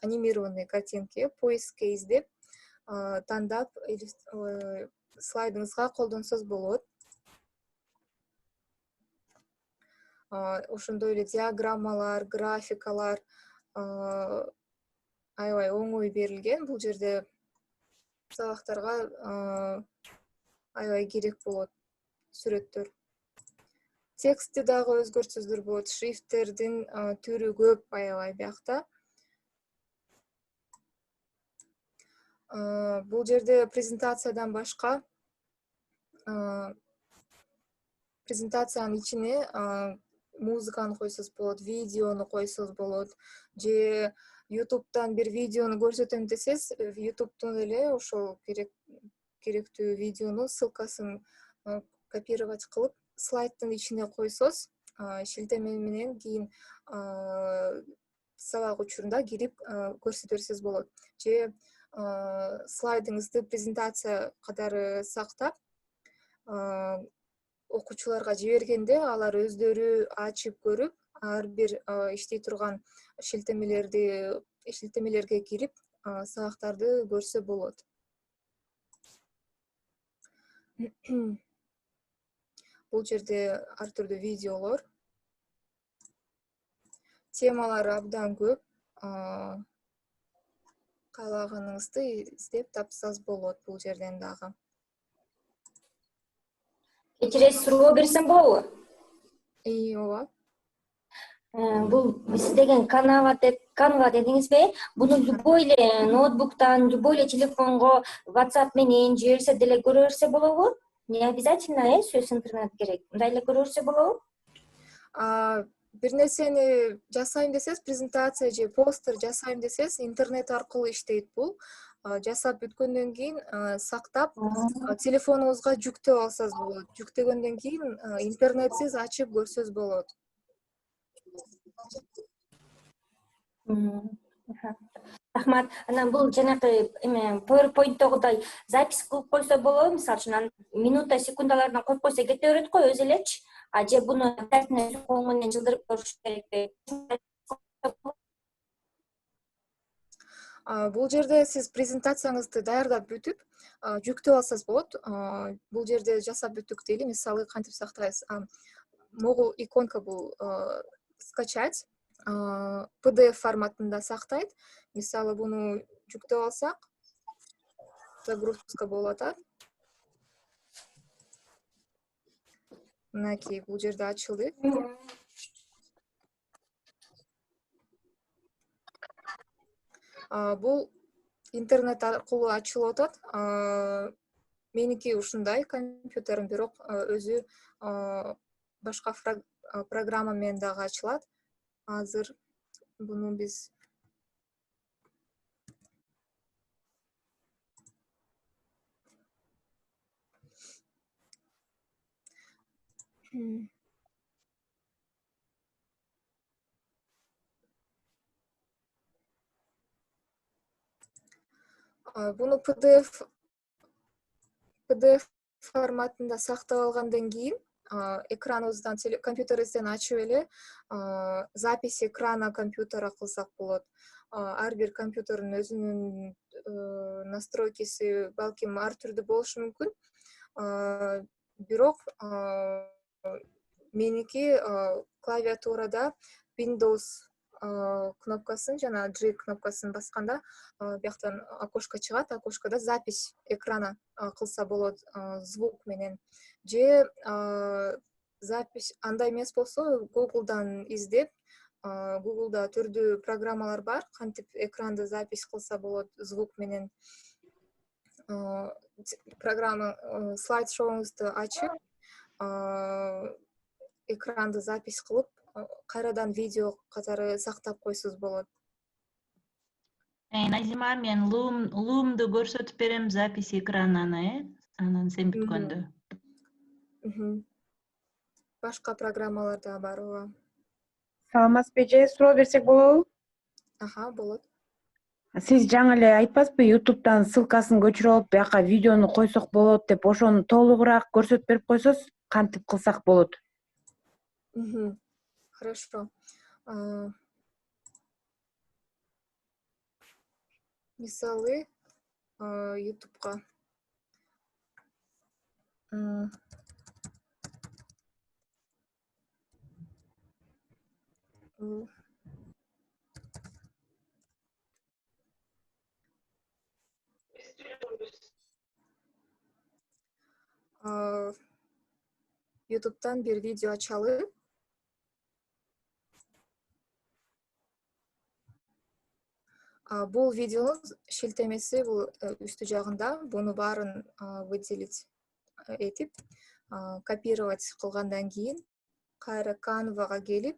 анимированный картинки поискке издеп, тандап слайдыңызга колдонсоңуз болот. Ошондой эле диаграммалар, графикалар аябай оңой берилген. Бул жерде сабактарга аябай керек болот сүрөттөр. Текстти дагы өзгөртсөздөр болот. Шрифттердин түрү көп аябай биякта. Бул жерде презентациядан башка презентациянын ичине музыканы койсоңуз болот, видеону койсоңуз болот, же YouTube'дан бир видеону көрсөтөм десеңиз, YouTube'тун эле ошол керектүү видеонун ссылкасын копировать кылып, слайддын ичине койсоңуз, шилтеме менен кийин сабак учурунда кирип көрсөтө берсеңиз болот. Же слайдыңызды презентация катары сактап, окуучуларга жибергенде алар өздөрү ачып көрүп, ар бир иштей турган шилтемелерге кирип, сабактарды көрсө болот. Бул жерде ар түрдүү видеолор, темалары абдан көп. каалаганыңызды издеп тапсаңыз болот бул жерден дагы. Кечиресиз, суроо берсем болобу? Ооба. Бул сиз деген Canva дедиңизби? Буну любой эле ноутбуктан, любой эле телефонго WhatsApp менен же берсе деле көрө берсе болобу? Не обязательно сөз интернет керек. Мындай эле көрө берсе болобу? Бир нерсени жасайм десеңиз, презентация же постер жасайм десеңиз, интернет аркылуу иштейт бул. Жасап бүткөндөн кийин сактап телефонуңузга жүктөп алсаңыз болот. Жүктөгөндөн кийин интернетсиз ачып көрсөз болот. Рахмат. Анан бул жанакы PowerPoint'тогудай запись кылып койсо болобу? Мисалы үчүн минута, секундалардан коюп койсо кете берет го өзү элечи. Же буну обязательно кол менен жылдырып көрүш керекпи? Бул жерде сиз презентацияңызды даярдап бүтүп, жүктөп алсаңыз болот. Бул жерде жасап бүттүк дейли, мисалы кантип сактайсыз? Могул иконка бул скачать, PDF форматында сактайт. Мисалы буну жүктөп алсак, загрузка болуп атат. Мынакей бул жерде ачылды. Бул интернет аркылуу ачылып атат. Меники ушундай компьютерим, бирок өзү башка программа менен дагы ачылат. Азыр буну биз буну PDF форматында сактап алгандан кийин экраныбыздан, компьютерибизден ачып эле запись экрана компьютера кылсак болот. Ар бир компьютердин өзүнүн настройкиси балким ар түрдүү болушу мүмкүн. Бирок меники клавиатурада Windows кнопкасын жана G кнопкасын басканда бияктан окошко чыгат. Окошкодо запись экрана кылса болот звук менен. Же запись андай эмес болсо Google'дан издеп, Google'да түрдүү программалар бар, кантип экранды запись кылса болот звук менен. Программа слайд-шоуңузду ачып, экранды запись кылып, кайрадан видео катары сактап койсоз болот. Назима, мен Loom'ду көрсөтүп берем, запись экранынан, анан сен бүткөндө. Башка программалар да бар, ооба. Саламатсызбы эже, суроо берсек болобу? Болот. Сиз жаңы эле айтпасызбы, YouTube'дан ссылкасын көчүрүп алып, бияка видеону койсок болот деп, ошону толугураак көрсөтүп берип койсоз, кантип кылсак болот? Хорошо. Мисалы, YouTube'га YouTube'дан бир видео ачалы. Бул видеонун шилтемеси бул үстү жагында. Буну баарын выделить этип, копировать кылгандан кийин, кайра Canva'га келип,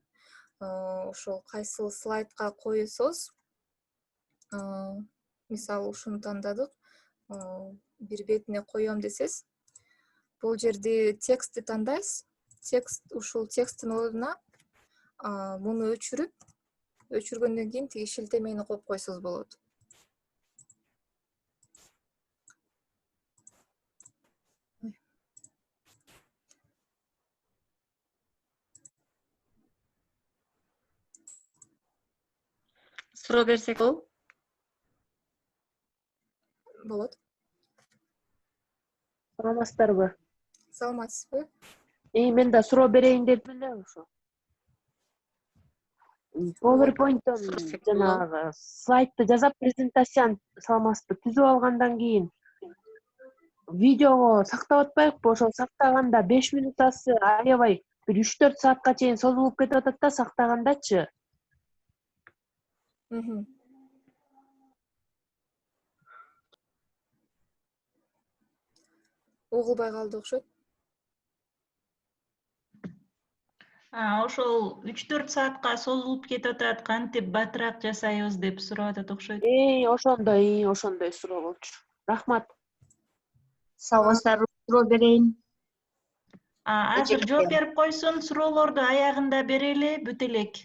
ошол кайсыл слайдка коесоз, мисалы ушуну тандадык, бир бетине коем десеңиз, бул жерде текстти тандайсыз. Ушул тексттин ордуна муну өчүргөндөн кийин тиги шилтемени коюп койсоз болот. Суроо берсек болобу? Болот. Саламатсыздарбы? Саламатсызбы? Мен да суроо берейин деп эле ошо. PowerPoint'ten Сырсек жанагы слайдты жасап презентацияны салмаспы түзүп алгандан кийин видеого сактап атпайбыкпы? Ошол сактаганда 5 минутасы аябай бир 3-4 саатка чейин созулуп кетип атат да сактагандачы. Угулбай калды окшойт. Ошол 3-4 саатка созулуп кетип атат, кантип батыраак жасайбыз деп сурап атат окшойт. Ошондой суроо болчу. Рахмат. Саламатсыздарбы, суроо берейин. Азыр жооп берип койсун, суроолорду аягында берели, бүт элек.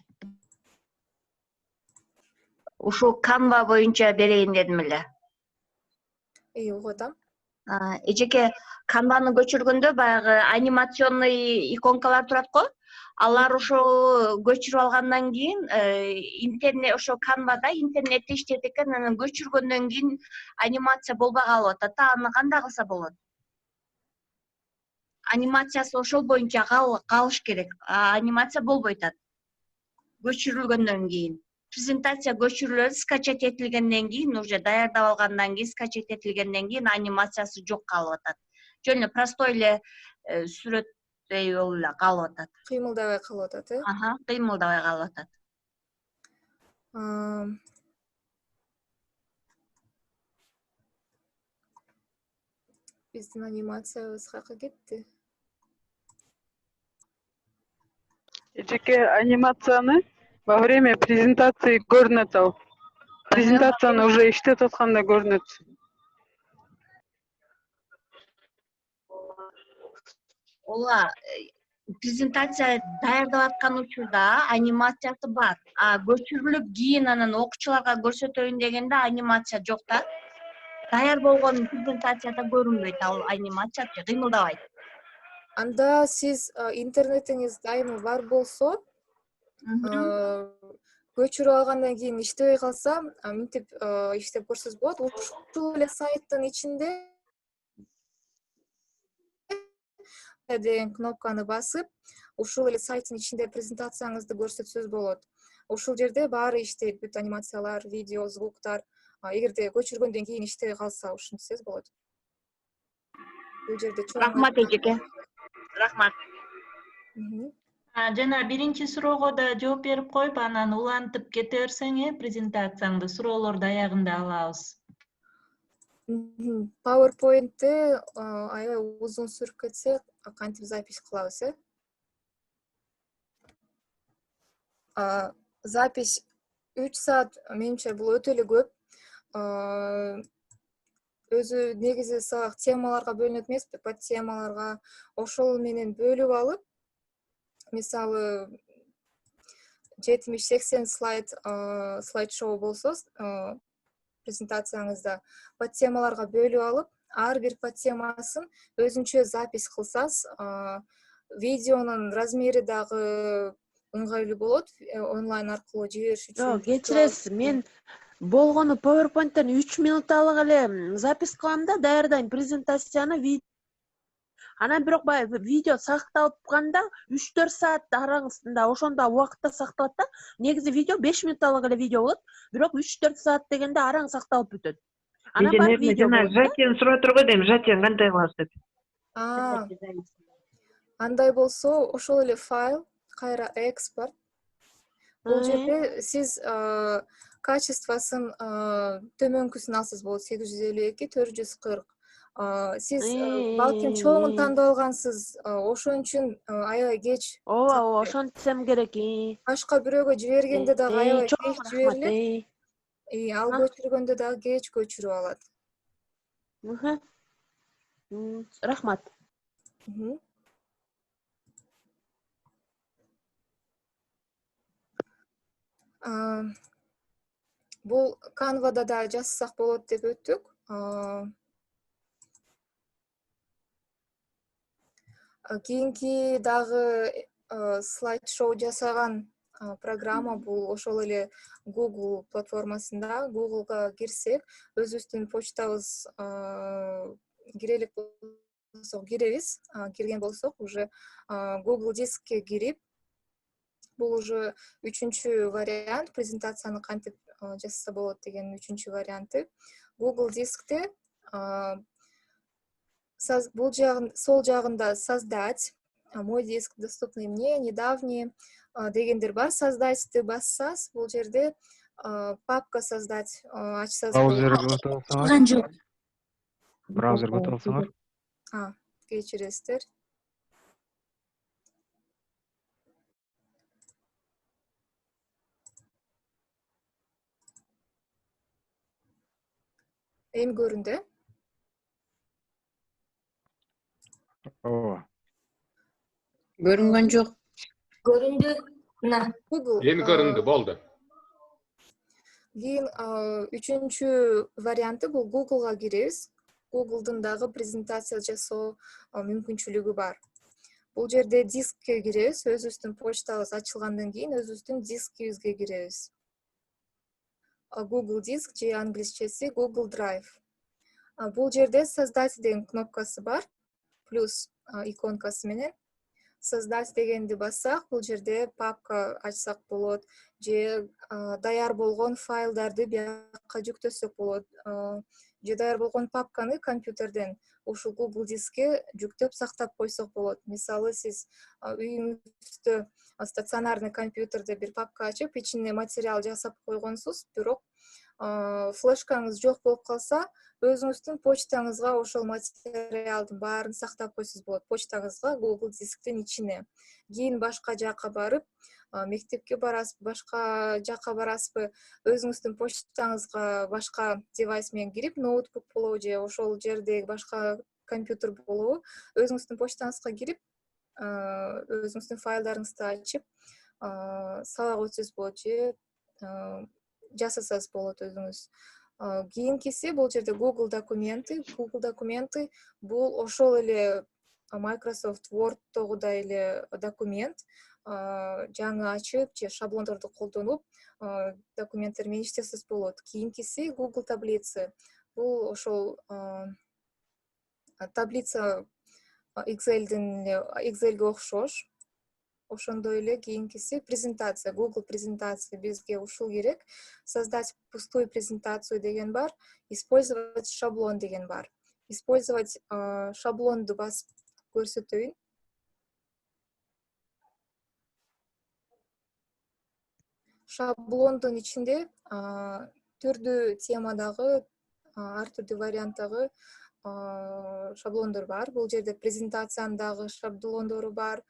Ушул Canva боюнча берейин дедим эле. Угуп атам. Эжеке Canva'ны көчүргөндө баягы анимационный иконкалар турат го. Алар ошо көчүрүп алгандан кийин интернет ошо Canva'да интернетти иштейт экен, анан көчүргөндөн кийин анимация болбой калып атат да, аны кандай кылса болот? Анимациясы ошол боюнча калыш керек. Анимация болбой атат. Көчүрүлгөндөн кийин. Презентация көчүрүлөт, скачать этилгенден кийин, уже даярдап алгандан кийин, скачать этилгенден кийин анимациясы жок калып атат. Жөн эле простой эле сүрөттөй болуп эле калып атат. Кыймылдабай калып атат, Кыймылдабай калып атат. Биздин анимациябыз каяка кетти? Эжеке анимацияны во время презентации көрүнөт ал. Презентацияны уже иштеп атканда көрүнөт. Ооба, презентация даярдап аткан учурда анимациясы бар. Көчүрүлүп кийин анан окуучуларга көрсөтөйүн дегенде анимация жок да. Даяр болгон презентацияда көрүнбөйт ал анимациячы, кыймылдабайт. Анда сиз интернетиңиз дайыма бар болсо, көчүрүп алгандан кийин иштебей калса, мынтип иштеп көрсөңүз болот. Ушул эле сайттын ичинде деген кнопканы басып, ушул эле сайттын ичинде презентацияңызды көрсөтсөңүз болот. Ушул жерде баары иштейт, бүт анимациялар, видео, звуктар. Эгерде көчүргөндөн кийин иштебей калса, ушинтсеңиз болот. Бул жерде Рахмат эжеке. Рахмат. Жана биринчи суроого да жооп берип коюп, анан улантып кете берсең, презентацияңды суроолорду аягында алабыз. PowerPoint'te аябай узун сүрүп кетсе, кантип запись кылабыз, Запись 3 саат менимче бул өтө эле көп. Өзү негизи сабак темаларга бөлүнөт эмеспи, под темаларга ошол менен бөлүп алып, мисалы 70-80 слайд-шоу болсо, презентацияңызда под темаларга бөлүп алып, ар бир под темасын өзүнчө запись кылсаңыз, видеонун размери дагы ыңгайлуу болот, онлайн аркылуу жибериш үчүн. Жок, кечиресиз, мен болгону PowerPoint'тен 3 минутталык эле запись кылам да, даярдайм презентацияны. Анан бирок баягы видео сакталганда 3-4 саат арасында ошондо убакытта сакталат да. Негизи видео 5 минутталык эле видео болот, бирок 3-4 саат дегенде араң сакталып бүтөт. Анан барып видео болот. Жатен сурап тургу дейм, жатен кандай кылабыз деп. Андай болсо, ошол эле файл, кайра экспорт. Бул жерде сиз качествосын төмөнкүсүн алсаңыз болот, 852, 440. Сиз балким чоңун тандап алгансыз, ошон үчүн аябай кеч. Ооба, ошентсем керек. Башка бирөөгө жибергенде дагы аябай кеч жиберилет. Ал көчүргөндө дагы кеч көчүрүп алат. Рахмат. Бул Canva'да да жазсак болот деп өттүк. Кийинки дагы слайд-шоу жасаган программа бул ошол эле Google платформасында. Google'га кирсек, өзүбүздүн почтабыз кире элек болсок киребиз. Кирген болсок, уже Google дискке кирип, Бул уже үчүнчү вариант, презентацияны кантип жасаса болот деген үчүнчү варианты. Google Дискте бул сол жагында создать, мой диск доступный мне, недавний дегендер бар. Создательді бассаңыз, бул жерде папка создать ачсаңыз Браузерге өтүп алсаңар. Чыккан жок. Браузерге өтүп алсаңар. Кечиресиздер. Эми көрүндү. Ооба. Көрүнгөн жок. Көрүндү. Мына. Google. Эми көрүндү, болду. Кийин үчүнчү варианты бул Google'га киребиз. Google'дун дагы презентация жасоо мүмкүнчүлүгү бар. Бул жерде дискке киребиз, өзүбүздүн почтабыз ачылгандан кийин өзүбүздүн дискибизге киребиз. Google Диск же англисчеси Google Drive. Бул жерде создать деген кнопкасы бар, плюс иконкасы менен. Создать дегенди бассак, бул жерде папка ачсак болот, же даяр болгон файлдарды биякка жүктөсөк болот, же даяр болгон папканы компьютерден ушул Google Дискке жүктөп сактап койсок болот. Мисалы, сиз үйүңүздө стационарный компьютерде бир папка ачып, ичине материал жасап койгонсуз, бирок флешкаңыз жок болуп калса, өзүңүздүн почтаңызга ошол материалдын баарын сактап койсоңуз болот. Почтаңызга Google Дисктин ичине. Кийин башка жакка барып, мектепке барасызбы, башка жакка барасызбы, өзүңүздүн почтаңызга башка девайс менен кирип, ноутбук болобу же ошол жердеги башка компьютер болобу, өзүңүздүн почтаңызга кирип, өзүңүздүн файлдарыңызды ачып, сабак өтсөңүз болот же жасасаңыз болот өзүңүз. Кийинкиси бул жерде Google документы. Google документы бул ошол эле Microsoft Word'тогудай эле документ. Жаңы ачып же шаблондорду колдонуп, документтер менен иштесеңиз болот. Кийинкиси Google таблицы. Бул ошол таблица Excel'ге окшош. Ошондой эле кийинкиси презентация, Google презентация. Бизге ушул керек. Создать пустую презентацию деген бар, использовать шаблон деген бар. Использовать шаблонду басып көрсөтөйүн. Шаблондун ичинде түрдүү темадагы, ар түрдүү варианттагы шаблондор бар. Бул жерде презентациянын дагы шаблондору бар.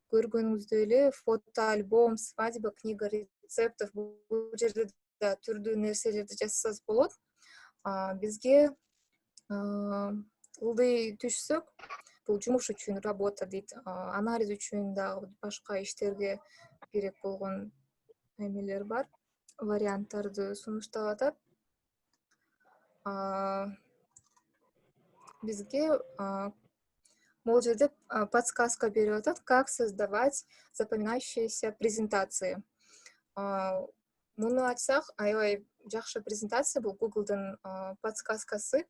Көргөнүңүздөй эле фото, альбом, свадьба, книга рецептов. Бул жерде да түрдүү нерселерди жасасаңыз болот. Бизге ылдый түшсөк, бул жумуш үчүн работа дейт. Анализ үчүн дагы башка иштерге керек болгон эмелер бар. Варианттарды сунуштап атат. Бизге бул жерде подсказка берип атат, как создавать запоминающиеся презентации. Муну ачсак, аябай жакшы презентация, бул Google'дун подсказкасы.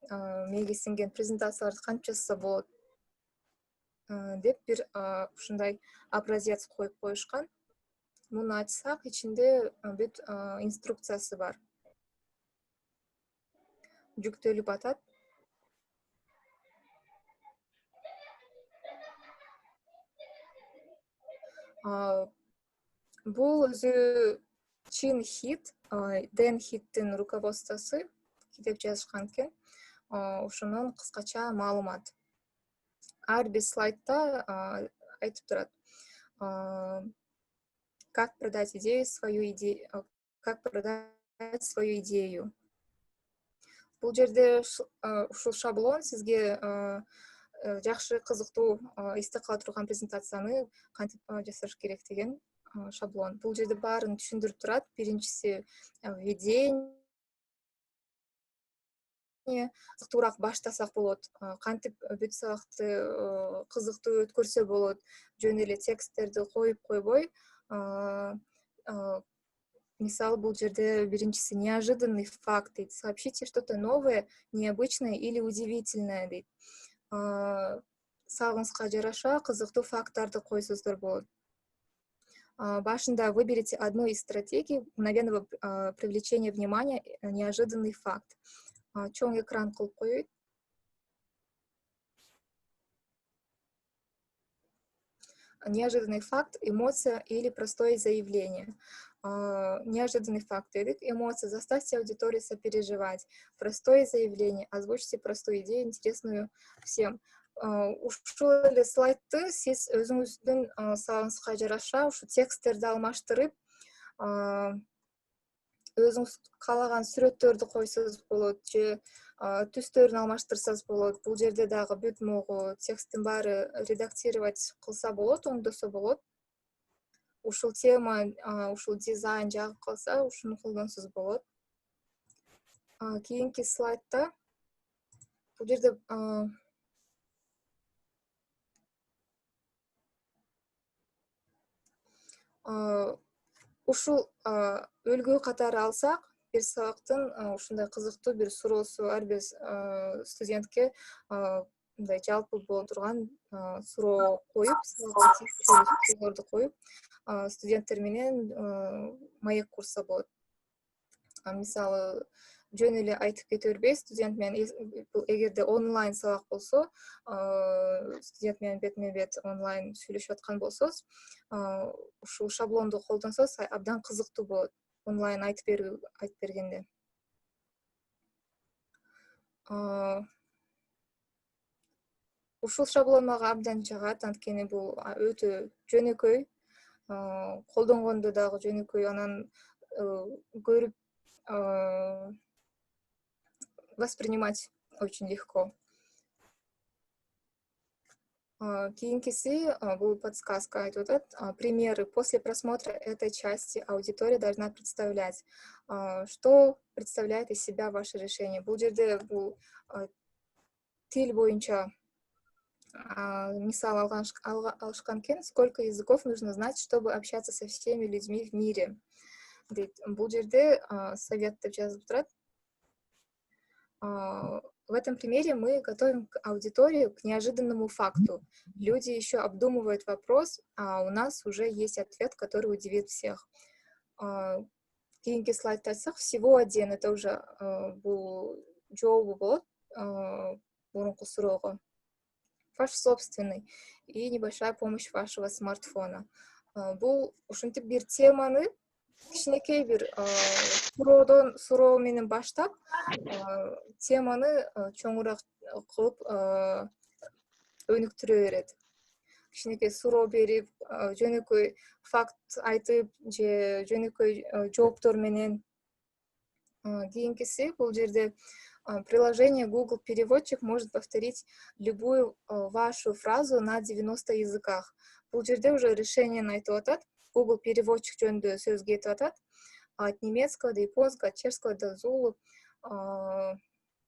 Мээге сиңген презентацияларды кантип жасаса болот деп бир ушундай образец коюп коюшкан. Муну ачсак, ичинде бүт инструкциясы бар. Жүктөлүп атат. Бул өзү Чин Хит, Дэн Хиттин руководствосу деп жазышкан экен. Ошонун кыскача маалымат. Ар бир слайдта айтып турат. Как продать как продать свою идею. Бул жерде ушул шаблон сизге жакшы, кызыктуу, эсте кала турган презентацияны кантип жасаш керек деген шаблон. Бул жерде баарын түшүндүрүп турат. Биринчиси введение. Кызыктуураак баштасак болот. Кантип бүт сабакты кызыктуу өткөрсө болот. Жөн эле тексттерди коюп койбой. Мисалы, бул жерде биринчиси неожиданный факт дейт. Сообщите что-то новое, необычное или удивительное дейт. сагыңызга жараша кызыктуу факттарды койсоздор болот. Башында выберите одну из стратегий мгновенного привлечения внимания, неожиданный факт. Чоң экран кылып коёйт. Неожиданный факт, эмоция или простое заявление. Неожиданный факт, эмоция, заставьте аудиторию сопереживать. Простое заявление, озвучьте простую идею, интересную всем. Ушул эле слайдты сиз өзүңүздүн сагыңызга жараша ушу тексттерди алмаштырып, өзүңүз каалаган сүрөттөрдү койсоңуз болот же түстөрүн алмаштырсаңыз болот. Бул жерде дагы бүт могу тексттин баары редактировать кылса болот, оңдосо болот. Ушул тема, ушул дизайн жагы калса, ушуну колдонсоңуз болот. Кийинки слайдта бул жерде ушул үлгү катары алсак, бир сабактын ушундай кызыктуу бир суроосу ар бир студентке мындай жалпы боло турган суроо коюп, суроолорду коюп, студенттер менен маек курса болот. Мисалы, жөн эле айтып кете бербей, студент менен эгерде онлайн сабак болсо, студент менен бетме-бет онлайн сүйлөшүп аткан болсоңуз, ушул шаблонду колдонсоңуз абдан кызыктуу болот. Онлайн айтып бергенде. Ушул шаблон мага абдан жагат, анткени бул өтө жөнөкөй, колдонгондо дагы жөнөкөй, анан көрүп воспринимать очень легко. Кийинкиси бул подсказка айтып атат. Примеры. После просмотра этой части аудитория должна представлять, что представляет из себя ваше решение. Бул жерде бул тил боюнча мисал алышкан экен, сколько языков нужно знать, чтобы общаться со всеми людьми в мире. Бул жерде совет деп жазып турат. В этом примере мы готовим аудиторию к неожиданному факту. Люди еще обдумывают вопрос, а у нас уже есть ответ, который удивит всех. Кийинки слайд айтсак, всего один, это уже бул жообу болот, мурунку суроого. Ваш собственный и небольшая помощь вашего смартфона. Бул ушинтип бир теманы кичинекей бир суроо менен баштап, теманы чоңураак кылып өнүктүрө берет. Кичинекей суроо берип, жөнөкөй факт айтып же жөнөкөй жооптор менен. Кийинкиси бул жерде приложение Google Переводчик может повторить любую вашу фразу на 90 языках. Бул жерде уже решение айтып атат. Google Переводчик жөнүндө сөз кетип атат. От немецкого до японского, от чешского до зулу.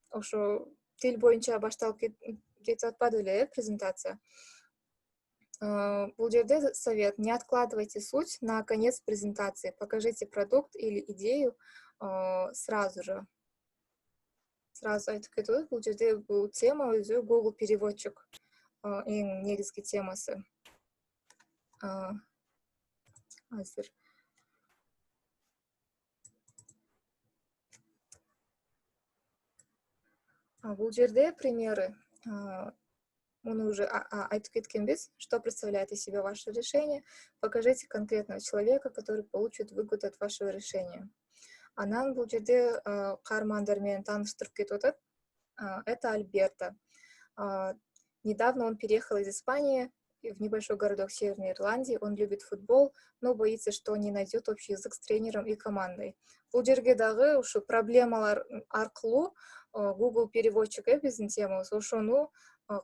Ошо тил боюнча башталып кетип атпады эле презентация. Бул жерде совет. Не откладывайте суть на конец презентации. Покажите продукт или идею сразу же. Сразу айтып кетип, бул жерде бул тема өзү Google Переводчик эң негизги темасы. Азыр. Бул жерде примеры. Муну уже айтып кеткенбиз. Что представляет из себя ваше решение? Покажите конкретного человека, который получит выгоду от вашего решения. Анан бул жерде каармандар менен тааныштырып кетип атат. Это Альберто. Недавно он переехал из Испании в небольшой городок Северной Ирландии. Он любит футбол, но боится, что не найдет общий язык с тренером и командой. Бул жерге дагы ушу проблемалар аркылуу Google переводчик биздин темабыз. Ошону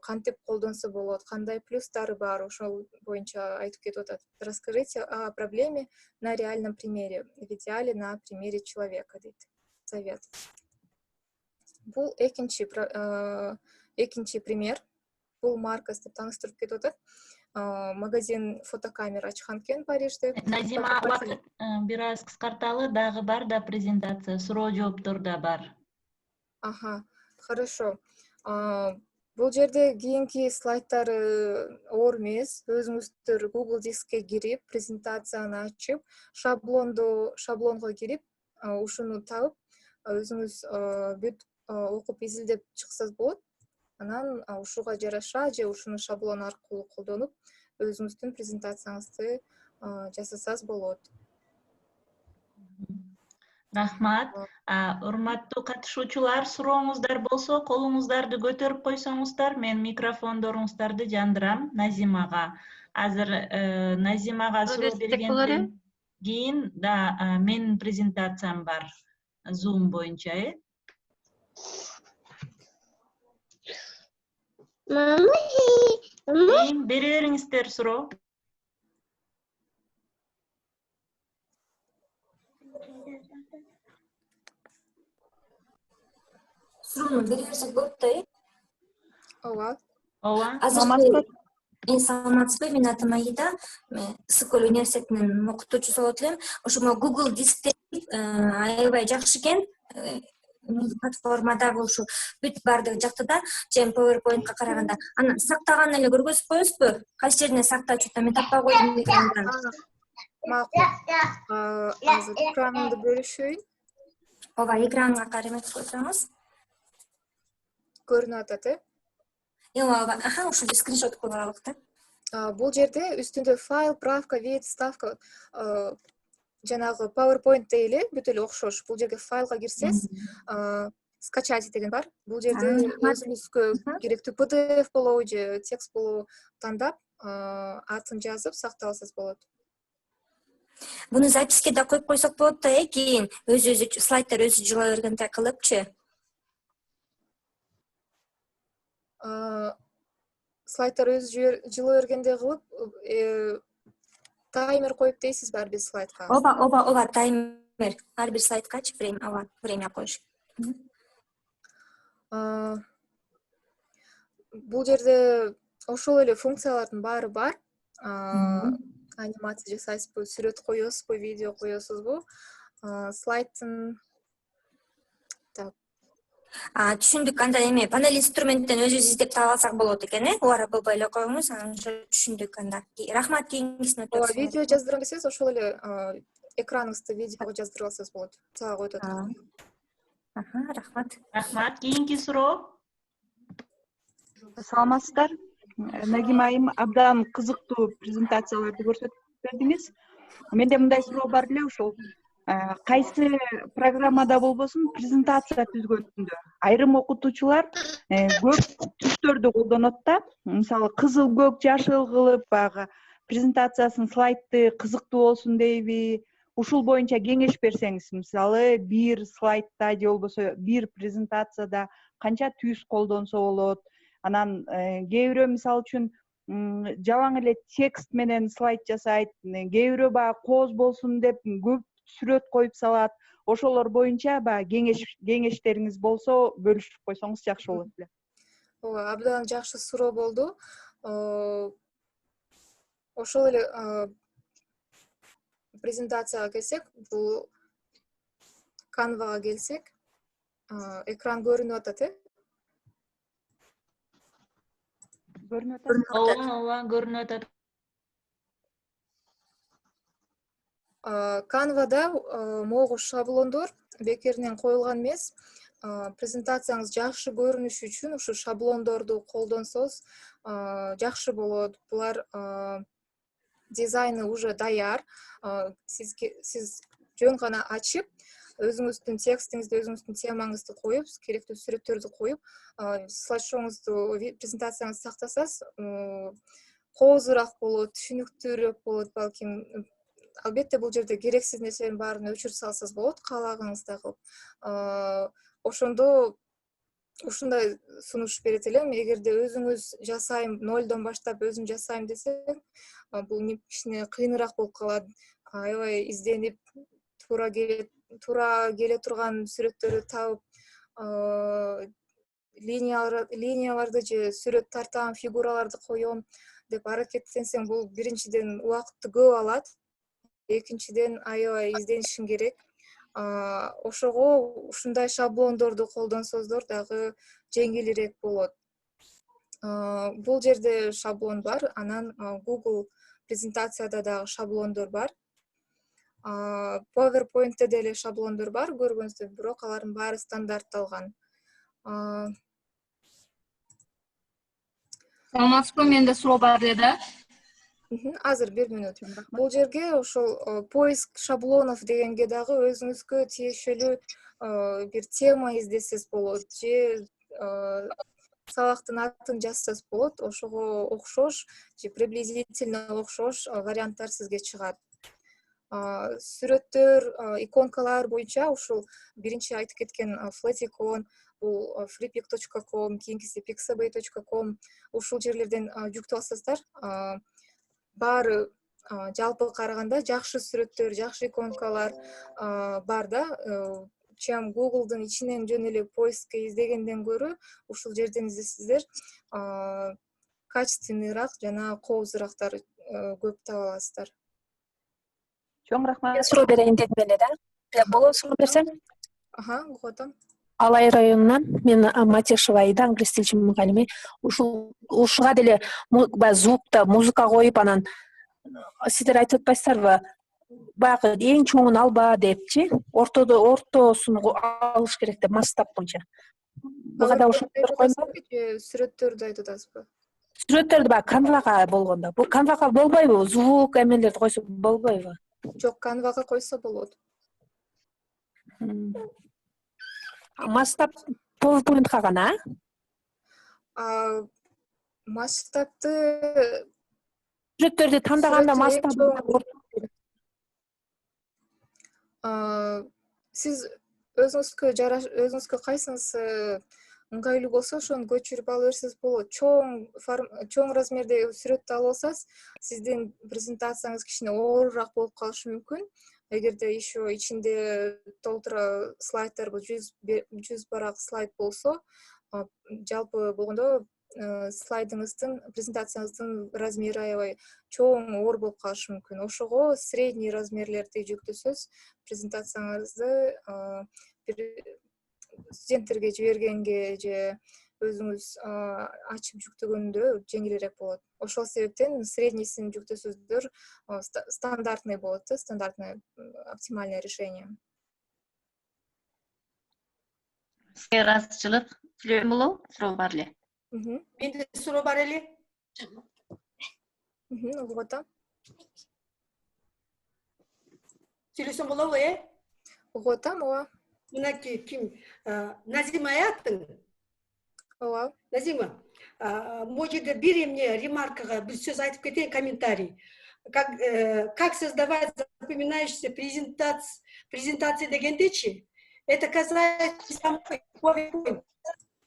кантип колдонсо болот, кандай плюстары бар, ошол боюнча айтып кетип атат. Расскажите о проблеме на реальном примере, в идеале на примере человека, дейт совет. Бул экинчи пример. Бул Маркос деп тааныштырып кетип атат. Магазин фотокамера ачкан экен Парижде. Назима, убакыт бир аз кыскарталы, дагы бар да презентация, суроо жооптор да бар. Ага, хорошо. Бул жерде кийинки слайдтары оор эмес. Өзүңүздөр Google Дискке кирип, презентацияны ачып, шаблонго кирип, ушуну табып, өзүңүз бүт окуп изилдеп чыксаңыз болот. Анан ушуга жараша же ушуну шаблон аркылуу колдонуп, өзүңүздүн презентацияңызды жасасаңыз болот. Рахмат. Урматтуу катышуучулар, сурооңуздар болсо, колуңуздарды көтөрүп койсоңуздар, мен микрофондоруңуздарды жандырам Назимага. Азыр Назимага суроо бергенден кийин менин презентациям бар Zoom боюнча, бере бериңиздер суроо. Суроону бере берсек болот да, Ооба. Азыр саламатсызбы, менин атым Аида. Мен Ысык-Көл университетинин окутуучусу болот элем. Ошомо Google Дискте аябай жакшы экен. Платформада ушу бүт баардыгы жактыда, чем PowerPointка караганда. Анан сактаганын эле көргөзүп коесузбу? Кайсы жерине сактап чөтө мен таппай койдум экрандан. Макул. Азыр экранымды бөлүшөйүн. Ооба, экранга карап койсоңуз. Көрүнүп атат, Ооба, ушунда скриншот кылып алалык да. Бул жерде үстүндө файл, правка, вид, ставка жанагы PowerPoint эле бүт эле окшош. Бул жерге файлга кирсеңиз, скачать деген бар. Бул жерде өзүңүзгө керектүү PDF болобу же текст болобу тандап, атын жазып сактап алсаңыз болот. Буну записке да коюп койсок болот да, кийин өзү слайдтар өзү жыла бергендей кылыпчы. Слайдтар өзү жыла бергендей кылып, таймер коюп дейсизби ар бир слайдка? Ооба, таймер. Ар бир слайдкачы время коюш. Бул жерде ошол эле функциялардын баары бар. Анимация жасайсызбы, сүрөт коесузбу, видео коесузбу? Слайдтын Түшүндүк. Анда эме панель инструменттен өзүбүз издеп таап алсак болот экен, URL эле коюңуз, анан түшүндүк анда. Рахмат, кийинкисине өтөбүз. Видео жаздырам десеңиз, ошол эле экраныңызды видеого жаздырып алсаңыз болот. Сага коюп атат. Рахмат. Рахмат. Кийинки суроо. Саламатсыздар. Нагим айым, абдан кызыктуу презентацияларды көрсөтүп бердиңиз. Менде мындай суроо бар эле, ушул кайсы программада болбосун презентация түзгөндө айрым окутуучулар көп түстөрдү колдонот да. Мисалы, кызыл, көк, жашыл кылып, баягы презентациясын слайдты кызыктуу болсун дейби? Ушул боюнча кеңеш берсеңиз, мисалы, бир слайдта же болбосо бир презентацияда канча түз колдонсо болот? Анан кээ бирөө мисалы үчүн жалаң эле текст менен слайд жасайт, кээ бирөө баягы кооз болсун деп көп сүрөт коюп салат. Ошолор боюнча баягы кеңештериңиз болсо бөлүшүп койсоңуз жакшы болот эле. Ооба, абдан жакшы суроо болду. Ошол эле презентацияга келсек, бул Canva'га келсек, экран көрүнүп атат, Көрүнүп атат? Ооба, көрүнүп атат. Canva'да могу шаблондор бекеринен коюлган эмес. Презентацияңыз жакшы көрүнүш үчүн ушу шаблондорду колдонсоңуз жакшы болот. Булар дизайны уже даяр. Сиз жөн гана ачып, өзүңүздүн текстиңизди, өзүңүздүн темаңызды коюп, керектүү сүрөттөрдү коюп, слайд-шоуңузду, презентацияңызды сактасаңыз, коозураак болот, түшүнүктүүрөөк болот балким. Албетте бул жерде керексиз нерселердин баарын өчүрүп салсаңыз болот, каалагыңыздай кылып. Ошондо ушундай сунуш берет элем. Эгерде өзүңүз жасайм, нолдон баштап өзүм жасайм десең, бул кичине кыйыныраак болуп калат. Аябай изденип, туура келе турган сүрөттөрдү табып, линияларды же сүрөт тартам, фигураларды коем деп аракеттенсең, бул биринчиден убакытты көп алат. Экинчиден аябай изденишиң керек. Ошого ушундай шаблондорду колдонсоңуздар дагы жеңилирээк болот. Бул жерде шаблон бар, анан Google презентацияда дагы шаблондор бар. PowerPoint'te деле шаблондор бар, көргөнсүздөр, бирок алардын баары стандартталган. Саламатсызбы, менде суроо бар эле. Азыр 1 минут. Бул жерге ошол поиск шаблонов дегенге дагы өзүңүзгө тиешелүү бир тема издесеңиз болот, же сабактын атын жазсаңыз болот, ошого окшош же приблизительно окшош варианттар сизге чыгат. Сүрөттөр, иконкалар боюнча ушул биринчи айтып кеткен Flaticon, бул freepik.com, кийинкиси pixabay.com, ушул жерлерден жүктөп алсаңыздар, баары жалпы караганда жакшы сүрөттөр, жакшы иконкалар бар да. Чем Google'дын ичинен жөн эле поискке издегенден көрө, ушул жерден издесеңиздер, качественныйраак жана коопсузураактар көп таба аласыздар. Чоң рахмат. Суроо берейин дедим эле да. Болобу, суроо берсем? Угуп атам. Алай районунан мен Матешева Аида, англис тилчи мугалими. Ушуга деле звукта музыка коюп, анан сиздер айтып атпайсыздарбы? Баягы эң чоңун алба депчи, ортосун алыш керек деп, масштаб боюнча. Буга да ушул сүрөттөрдү айтып атасызбы? Сүрөттөрдү баягы канвага болгондо. Бул канвага болбойбу? Звук эмелерди койсо болбойбу? Жок, канвага койсо болот. Масштаб PowerPoint'ка гана? Масштабты Сүрөттөрдү тандаганда масштаб сиз өзүңүзгө кайсыңысы ыңгайлуу болсо ошону көчүрүп ала берсеңиз болот. Чоң размердеги сүрөттү алып алсаңыз, сиздин презентацияңыз кичине оорураак болуп калышы мүмкүн. Эгерде еще ичинде толтура слайддар, 100 барак слайд болсо, жалпы болгондо слайдыңыздын, презентацияңыздын размери аябай чоң, оор болуп калышы мүмкүн. Ошого средний размерлерди жүктөсөз, презентацияңызды студенттерге жибергенге же өзүңүз ачып жүктөгөндө жеңилирээк болот. Ошол себептен среднийсин жүктөсөздөр стандартный болот, стандартное оптимальное решение. Сизге ыраазычылык сүйлөйм болобу? Суроо бар эле. Менде суроо бар эле. Угуп атам. Сүйлөсөм болобу, Угуп атам, ооба. Мынакей ким? Назима аттың? Ооба. Назима, могу жерде бир эмне ремаркага бир сөз айтып кетейин, комментарий. Как создавать запоминающиеся презентации дегендечи, это касается самой PowerPoint.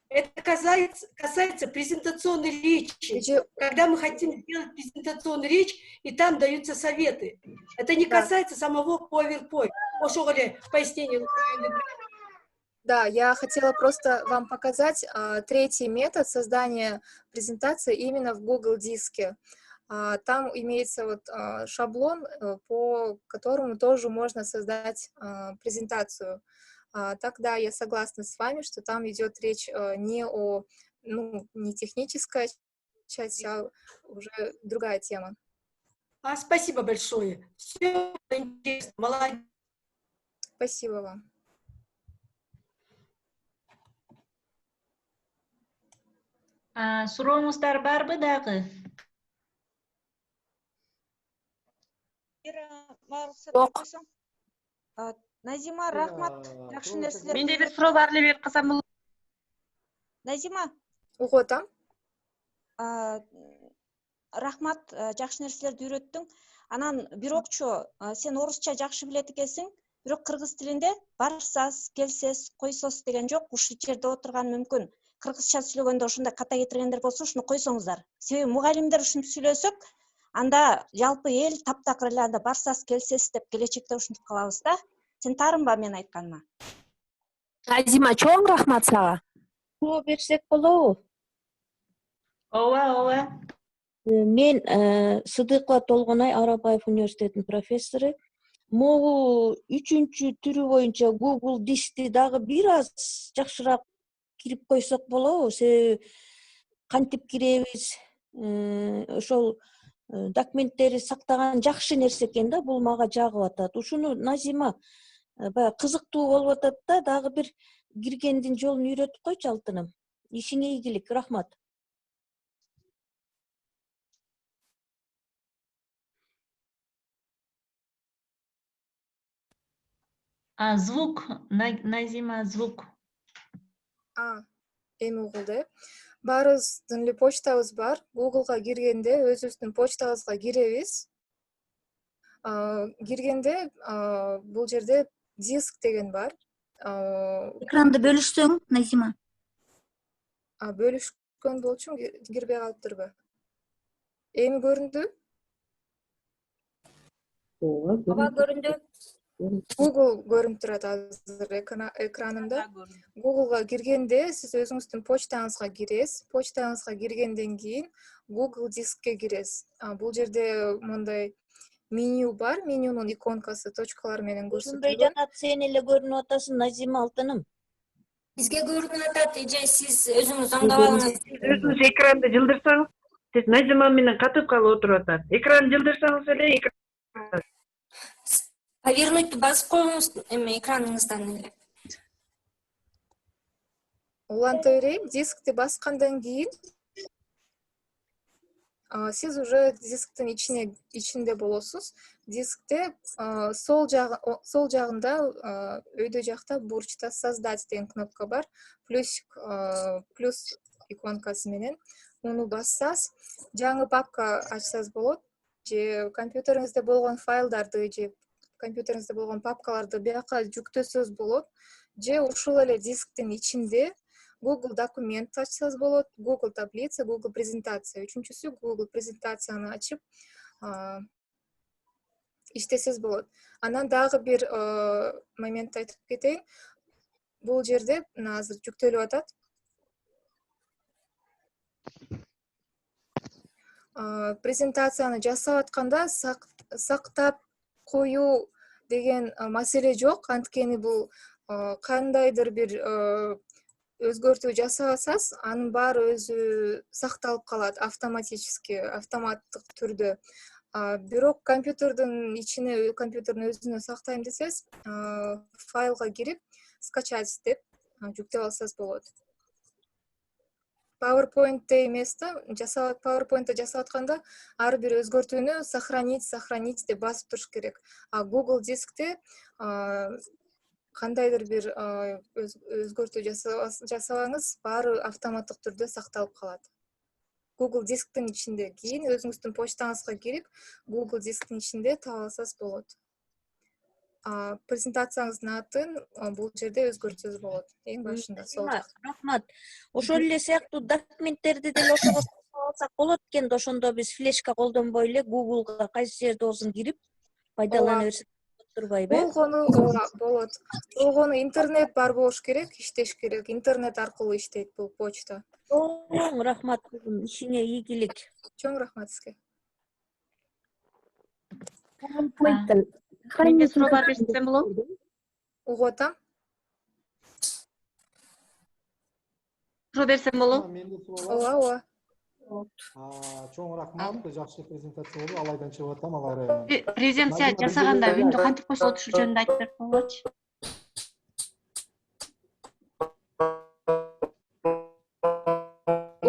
Это касается презентационной речи. Когда мы хотим сделать презентационную речь, и там даются советы. Это не касается самого PowerPoint. Пояснение. Да, я хотела просто вам показать третий метод создания презентации именно в Google Диске. Там имеется вот шаблон, по которому тоже можно создать презентацию. Тогда я согласна с вами, что там идет речь не техническая часть, а уже другая тема. Спасибо большое. Все интересно, молодец. Спасибо вам. Сурооңуздар барбы дагы? Жок. Назима, рахмат. Жакшы нерселер. Менде бир суроо бар эле, берип калсам болот. Назима. Угуп атам. Рахмат, жакшы нерселерди үйрөттүң. Анан бирокчу, сен орусча жакшы билет экенсиң, бирок кыргыз тилинде барсас, келсес, койсос деген жок. Ушул жерде отурган мүмкүн. Кыргызча сүйлөгөндө ошондой ката кетиргендер болсо, ушуну койсоңуздар. Себеби мугалимдер ушинтип сүйлөсөк, анда жалпы эл таптакыр эле анда барсас, келсес деп келечекте ушинтип калабыз да. Сен таарынба мен айтканыма? Азима, чоң рахмат сага. Суроо берсек болобу? Ооба. Мен Сыдыкова Толгонай, Арабаев университетинин профессору. Могу 3-түрү боюнча Google Дискти дагы бир аз жакшыраак кирип койсок болобу? Себеби кантип киребиз, ошол документтери сактаган жакшы нерсе экен да, бул мага жагып атат. Ушуну Назима баягы кызыктуу болуп атат да, дагы бир киргендин жолун үйрөтүп койчу алтыным. Ишиңе ийгилик, рахмат. Звук, Назима, звук. Эми угулду э. Баарыбыздын эле почтабыз бар. Google'га киргенде өзүбүздүн почтабызга киребиз. Киргенде бул жерде диск деген бар. Экранды бөлүшсөң, Назима. Бөлүшкөн болчумун, кирбей калыптырбы? Эми көрүндү? Ооба, көрүндү. Google көрүнүп турат азыр экранымда. Google'га киргенде сиз өзүңүздүн почтаңызга киресиз. Почтаңызга киргенден кийин Google дискке киресиз. Бул жерде мындай меню бар. Менюнун иконкасы точкалар менен Көрүнбөй көрсөтүлгөн. жатат, сен эле көрүнүп атасың, Назима алтыным. Бизге көрүнүп атат, эже сиз өзүңүз аңдап алыңыз. Siz özünüz ekranды жылдырсаңыз, siz Назима менен катып калып отуруп атат. Экран жылдырсаңыз эле экран. Повернуть басып коюңуз эми экраныңыздан эле. Уланта берейин, дискти баскандан кийин сиз уже дисктин ичинде болосуз. Дискте сол жагында өйдө жакта бурчта создать деген кнопка бар. Плюс иконкасы менен муну бассаңыз, жаңы папка ачсаңыз болот. Же компьютериңизде болгон файлдарды же компьютериңизде болгон папкаларды бияка жүктөсөз болот. Же ушул эле дисктин ичинде Google документ ачсаңыз болот, Google таблица, Google презентация. Үчүнчүсү Google презентацияны ачып иштесеңиз болот. Анан дагы бир момент айтып кетейин. Бул жерде азыр жүктөлүп атат. Презентацияны жасап атканда сактап коюу деген маселе жок. Анткени бул кандайдыр бир өзгөртүү жасасаңыз, анын баары өзү сакталып калат автоматтык түрдө. Бирок компьютердин ичине, компьютердин өзүнө сактайм десеңиз, файлга кирип, скачать деп жүктөп алсаңыз болот. PowerPoint'те эмес да, PowerPoint'те жасап атканда ар бир өзгөртүүнү сохранить деп басып туруш керек. Google дискте кандайдыр бир өзгөртүү жасабаңыз, баары автоматтык түрдө сакталып калат. Google дисктин ичинде, кийин өзүңүздүн почтаңызга кирип, Google дисктин ичинде таап алсаңыз болот. Презентацияңыздын атын бул жерде өзгөртсөз болот. Эң башында сол жакта. Рахмат. Ошол эле сыяктуу документтерди деле ошого алсак болот экен да, ошондо биз флешка колдонбой эле Google'га кайсы жерде болсун кирип пайдалана берсек турбайбы? Болгону болот. Болгону интернет бар болуш керек, иштеш керек. Интернет аркылуу иштейт бул почта. Чоң рахмат, ишиңе ийгилик. Чоң рахмат сизге. Менде суроо бар берсем болобу? Угуп атам. Суроо берсем болобу? Ооба. Чоң рахмат, жакшы презентация болду. Алайдан чыгып атам, алар. Презентация жасаганда үнү кантип койсо ушул жөнүндө айтып берип койгучу.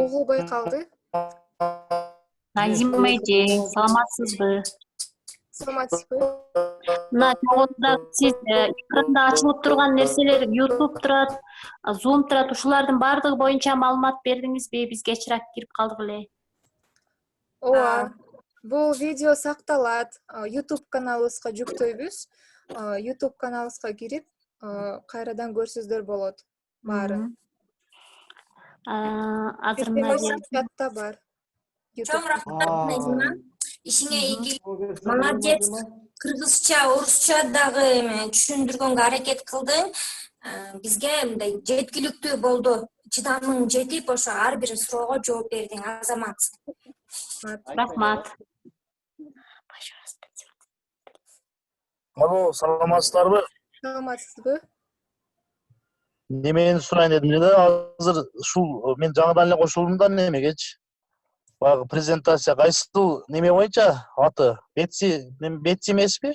Угулбай калды. Назима эже, саламатсызбы? Саламатсызбы? Мына жогоруда сиз экранда ачылып турган нерселер YouTube турат, Zoom турат, ушулардын баардыгы боюнча маалымат бердиңизби? Биз кечирээк кирип калдык эле. Ооба. Бул видео сакталат. YouTube каналыбызга жүктөйбүз. YouTube каналыбызга кирип, кайрадан көрсөздөр болот. Баары. Азыр мына чатта бар. Чоң рахмат, Назима. Ишиңе ийгилик. Молодец. Кыргызча, орусча дагы түшүндүргөнгө аракет кылдың. Бизге мындай жеткиликтүү болду. Чыдамың жетип, ошо ар бир суроого жооп бердиң. Азаматсың. Рахмат. Алло, саламатсыздарбы? Саламатсызбы? Немени сурайын дедим эле азыр ушул мен жаңыдан эле кошулдум да немегечи. Баягы презентация кайсыл неме боюнча аты? Бетси эмеспи?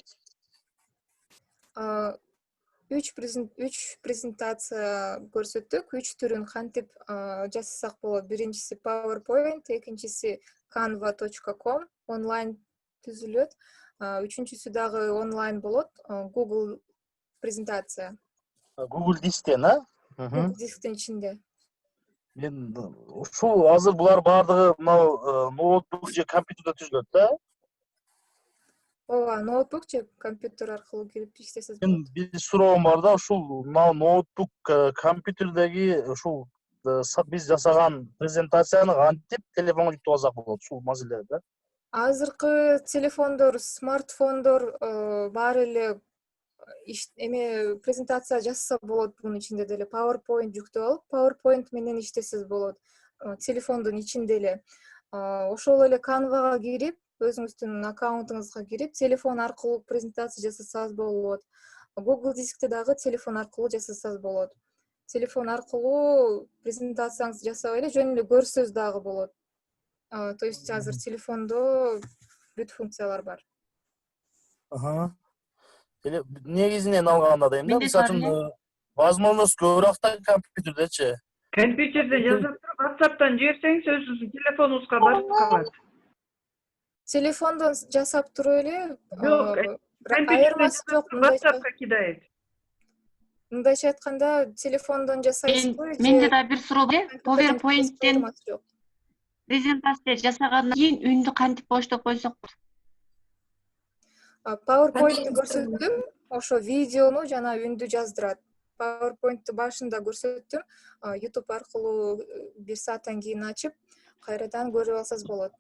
Үч презентация көрсөттүк, үч түрүн кантип жасасак болот. Биринчиси PowerPoint, экинчиси canva.com онлайн түзүлөт. Үчүнчүсү дагы онлайн болот, Google презентация. Google Дисктен, а? Google Дисктин ичинде. Мен ушул азыр булар бардыгы мына ноутбук же компьютерде түзүлөт да? Ооба, ноутбук же компьютер аркылуу кирип иштесеңиз Мен болот. бир суроом бар да, ушул ноутбук компьютердеги ушул биз жасаган презентацияны кантип телефонго жүктөп алсак болот, ушул маселе да? Азыркы телефондор, смартфондор баары эле эме презентация жасаса болот. Бунун ичинде деле PowerPoint жүктөп алып, PowerPoint менен иштесеңиз болот. Телефондун ичинде эле. Ошол эле Canva'га кирип, өзүңүздүн аккаунтуңузга кирип, телефон аркылуу презентация жасасаңыз болот. Google Дискте дагы телефон аркылуу жасасаңыз болот. Телефон аркылуу презентацияңызды жасап эле жөн эле көрсөз дагы болот. То есть азыр телефондо бүт функциялар бар. Эле негизинен алганда дейм да, мисалы үчүн возможность көбүрөөк да компьютердечи. Компьютерде жазып туруп, WhatsApp'тан жиберсеңиз өзүңүздүн телефонуңузга барып калат. Телефондон жасап туруп эле Жок, айырмасы жок. WhatsApp'ка кидайт. Мындайча айтканда, телефондон жасайсызбы? Менде да бир суроо бар. PowerPoint'тен презентация жасагандан кийин үндү кантип баштап койсок болот? PowerPoint'ти көрсөттүм. Ошо видеону жана үндү жаздырат. PowerPoint'ти башында көрсөттүм. YouTube аркылуу 1 сааттан кийин ачып, кайрадан көрүп алсаңыз болот.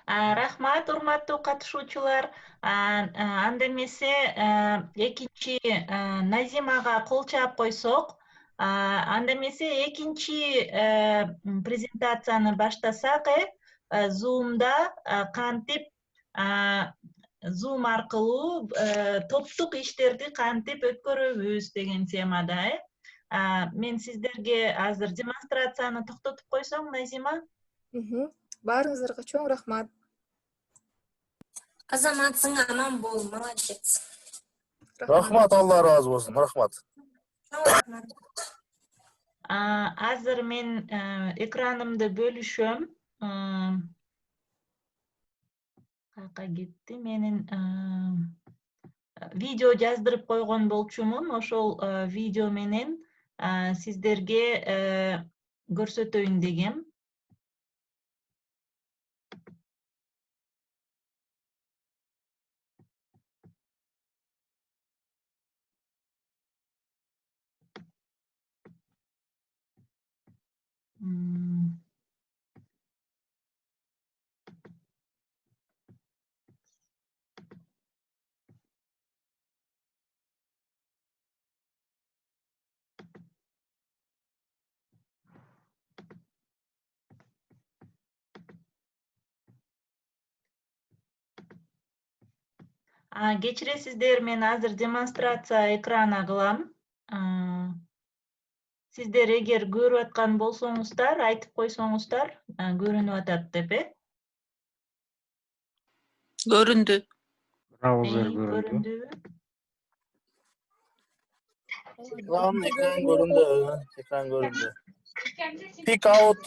Рахмат, урматтуу катышуучулар. Анда эмесе экинчи Назимага кол чаап койсок, анда эмесе экинчи презентацияны баштасак, Zoom'да кантип Zoom аркылуу топтук иштерди кантип өткөрөбүз деген темада. Мен сиздерге азыр демонстрацияны токтотуп койсом, Назима. Баарыңыздарга чоң рахмат. Азаматсың, аман бол, молодец. Рахмат, Алла разы болсун, рахмат. Азыр мен экранымды бөлүшөм. Кайка кетти? Менин видео жаздырып койгон болчумун. Ошол видео менен сиздерге көрсөтөйүн дегем. Кечиресиздер, мен азыр демонстрация экрана кылам. Сиздер эгер көрүп аткан болсоңуздар, айтып койсоңуздар, көрүнүп атат деп, Көрүндү. Браузер көрүндү. Экран көрүндү. Pick out.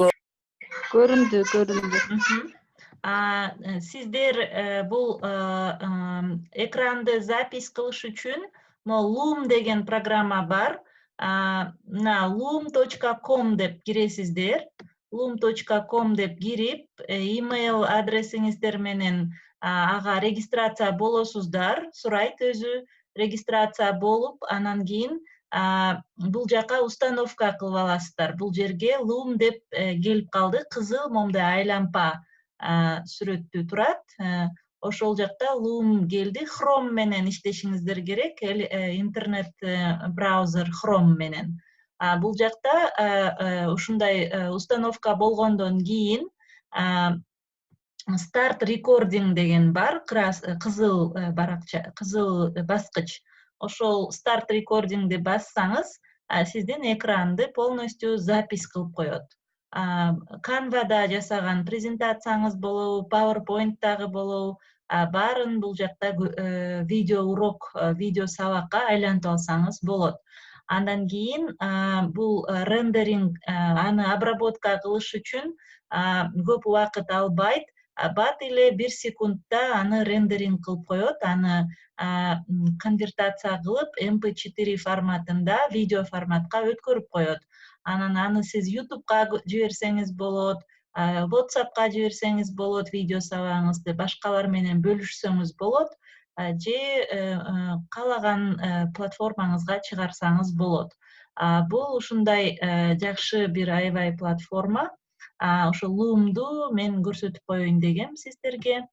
Көрүндү. Сиздер бул экранды запись кылыш үчүн Loom деген программа бар. loom.com деп киресиздер. loom.com деп кирип, имейл адресиңиздер менен ага регистрация болосуздар. Сурайт өзү регистрация болуп, анан кийин бул жака установка кылып аласыздар. Бул жерге Loom деп келип калды. Кызыл момундай айлампа сүрөттүү турат. Ошол жакта Loom келди. Chrome менен иштешиңиздер керек. Интернет браузер Chrome менен. Бул жакта ушундай установка болгондон кийин Start Recording деген бар. Кызыл баракча, кызыл баскыч. ошол старт рекордингди бассаңыз, сиздин экранды полностью запись кылып коет. Canva'да жасаган презентацияңыз болобу, PowerPoint'тагы болобу, баарын бул жакта видео урок, видео сабакка айлантып алсаңыз болот. Андан кийин бул рендеринг, аны обработка кылыш үчүн көп убакыт албайт. Бат эле 1 секундта аны рендеринг кылып коет, аны конвертация кылып MP4 форматында видео форматка өткөрүп коет. Анан аны сиз YouTube'га жиберсеңиз болот, WhatsApp'ка жиберсеңиз болот, видео сабагыңызды башкалар менен бөлүшсөңүз болот, же каалаган платформаңызга чыгарсаңыз болот. Бул ушундай жакшы бир аябай платформа. Ошо Loom'ду мен көрсөтүп коеюн дегем сиздерге.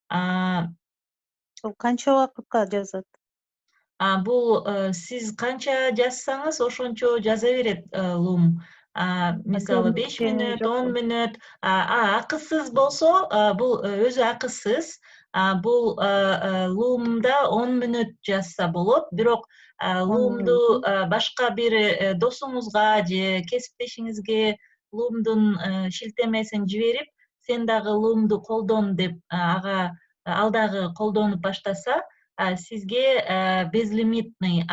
Бул канча убакытка жазат? Бул сиз канча жазсаңыз, ошончо жаза берет Loom. Мисалы 5 мүнөт, 10 мүнөт. Акысыз болсо, бул өзү акысыз. Бул Loom'да 10 мүнөт жазса болот, бирок Loom'ду башка бир досуңузга же кесиптешиңизге Loom'дун шилтемесин жиберип, сен дагы Loom'ду колдон деп ал дагы колдонуп баштаса, сизге безлимитный,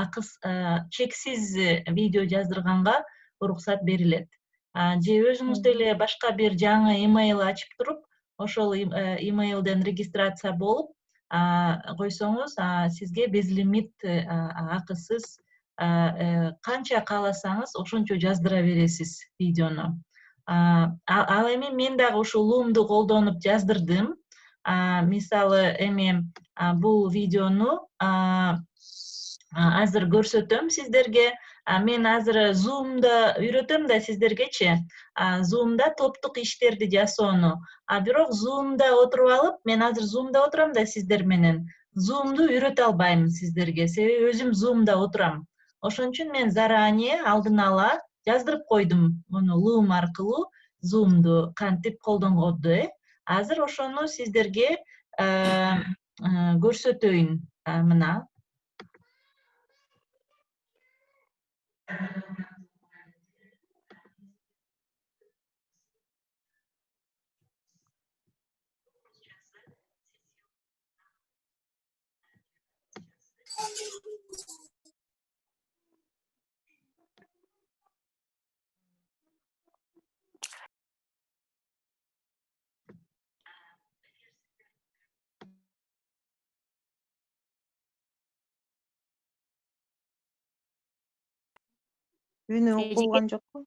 чексиз видео жаздырганга уруксат берилет. Же өзүңүз деле башка бир жаңы имейл ачып туруп, ошол имейлден регистрация болуп койсоңуз, сизге безлимит, акысыз канча кааласаңыз ошончо жаздыра бересиз видеону. Ал эми мен дагы ушул Loom'ду колдонуп жаздырдым. Мисалы эми бул видеону азыр көрсөтөм сиздерге. Мен азыр Zoom'да үйрөтөм да сиздергечи. Zoom'да топтук иштерди жасоону. Бирок Zoom'да отуруп алып, мен азыр Zoom'да отурам да сиздер менен. Zoom'ду үйрөтө албайм сиздерге, себеби өзүм Zoom'да отурам. Ошон үчүн мен заранее алдын ала жаздырып койдум муну Loom аркылуу Zoom'ду кантип колдонгонду. Азыр ошону сиздерге көрсөтөйүн. Мына. Үнү угулган жокпу?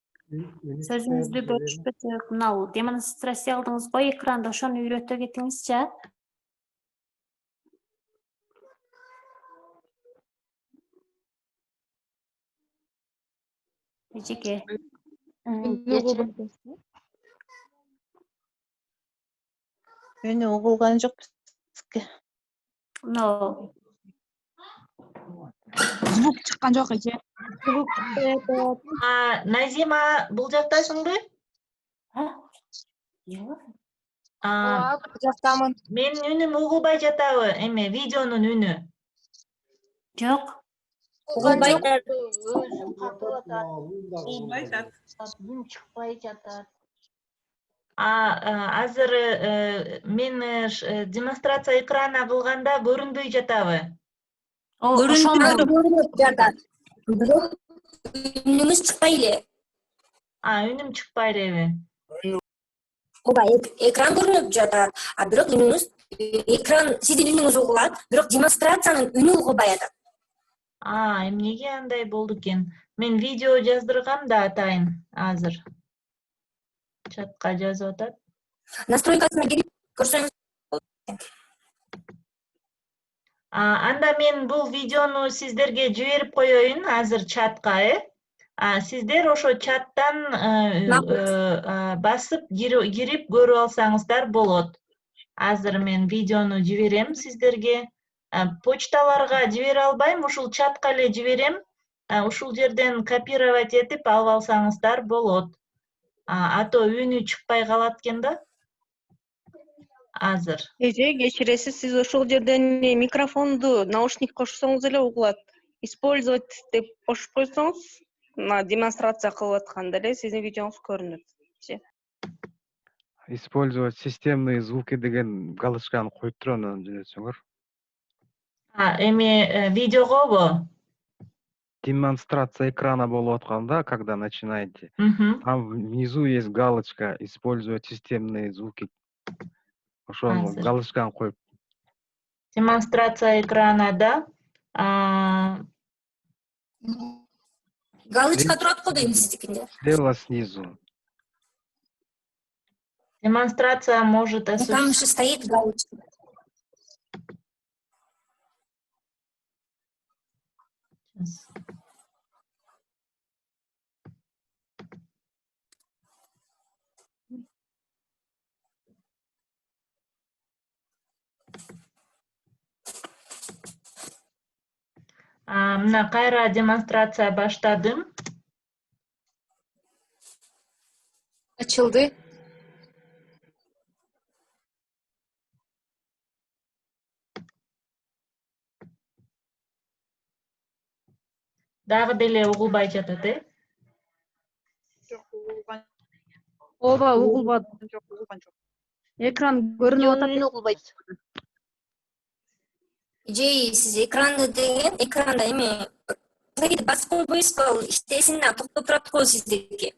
Сөзүңүздү бөлүшпөсөк, мынау демонстрация алдыңыз го экранда, ошону үйрөтө кетиңизчи. Эжеке. Үнү угулган жок бизге. Мынау Звук чыккан жок эже. Назима, бул жактасыңбы? Жактамын. Менин үнүм угулбай жатабы? Эме видеонун үнү. Жок. Угулбай жатат. Өзү катып атат. Үн чыкпай жатат. Азыр мен демонстрация экрана кылганда көрүнбөй жатабы? Көрүнүп жатат. Бирок үнүңүз чыкпай эле. Үнүм чыкпай элеби? Ооба, экран көрүнүп жатат, бирок үнүңүз, экран сиздин үнүңүз угулат, бирок демонстрациянын үнү угулбай атат. Эмнеге андай болду экен? Мен видео жаздыргам да атайын азыр. Чатка жазып атат. Настройкасына кирип көрсөңүз. Анда мен бул видеону сиздерге жиберип коеюн азыр чатка, Сиздер ошо чаттан басып кирип көрүп алсаңыздар болот. Азыр мен видеону жиберем сиздерге. Почталарга жибере албайм, ушул чатка эле жиберем. Ушул жерден копировать этип алып алсаңыздар болот. То үнү чыкпай калат экен да. Азыр. Эже, кечиресиз, сиз ошол жерден микрофонду наушник кошсоңуз эле угулат. использовать деп кошуп койсоңуз, мына демонстрация кылып атканда эле сиздин видеоңуз көрүнөт. Использовать системные звуки деген галочканы коюп туруп анан жөнөтсөңөр. Эми видеогобу? Демонстрация экрана болуп атканда, когда начинаете, там внизу есть галочка «Использовать системные звуки». Ошол галочканы коюп. Демонстрация экранада Галочка турат го дейм сиздикинде. Слева снизу. Демонстрация может осуществить. Там еще стоит галочка. Мына кайра демонстрация баштадым. Açıldı. Дагы деле угулбай жатат, Ооба, угулбады. Экран көрүнүп атат. Угулбайт. Жей, сиз экранды деген, экранда эми плейди басып койбойсузбу, ал иштесине токтоп турат го сиздики.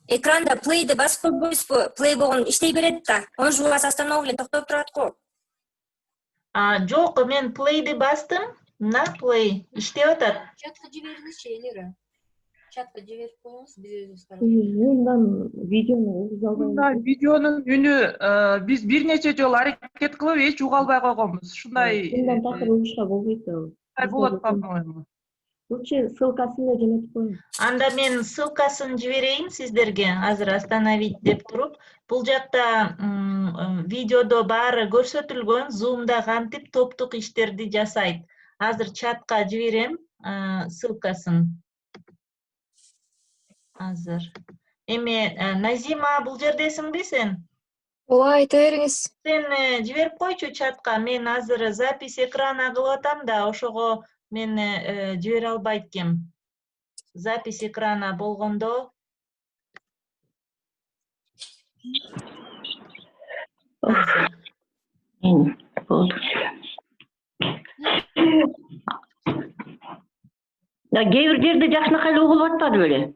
Экранда плейди басып койбойсузбу, плей болгон иштей берет да. Onu же у вас остановлен токтоп турат го. Жок, мен плейди бастым. На плей иштеп атат. Чатка жибериңизчи, Элира. Чатка жиберип коюңуз, биз өзүбүз карап. Мындан видеону угуп албайм. Мындай видеонун үнү биз бир нече жолу аракет кылып эч уга албай койгонбуз. Ушундай Мындан такырылышка болбойт да. болот по-моему. Лучше ссылкасын да жөнөтүп коюң. Анда мен ссылкасын жиберейин сиздерге. Азыр остановить деп туруп, бул жакта видеодо баары көрсөтүлгөн, Zoom'да кантип топтук иштерди жасайт. Азыр чатка жиберем ссылкасын. Азыр. Эми Назима, бул жердесиңби сен? Ооба, айта бериңиз. Сен жиберип койчу чатка. Мен азыр запись экрана кылып атам да, ошого мен жибере албайт экем. Запись экрана болгондо. Кээ бир жерде жакшынакай эле угулуп атпады беле?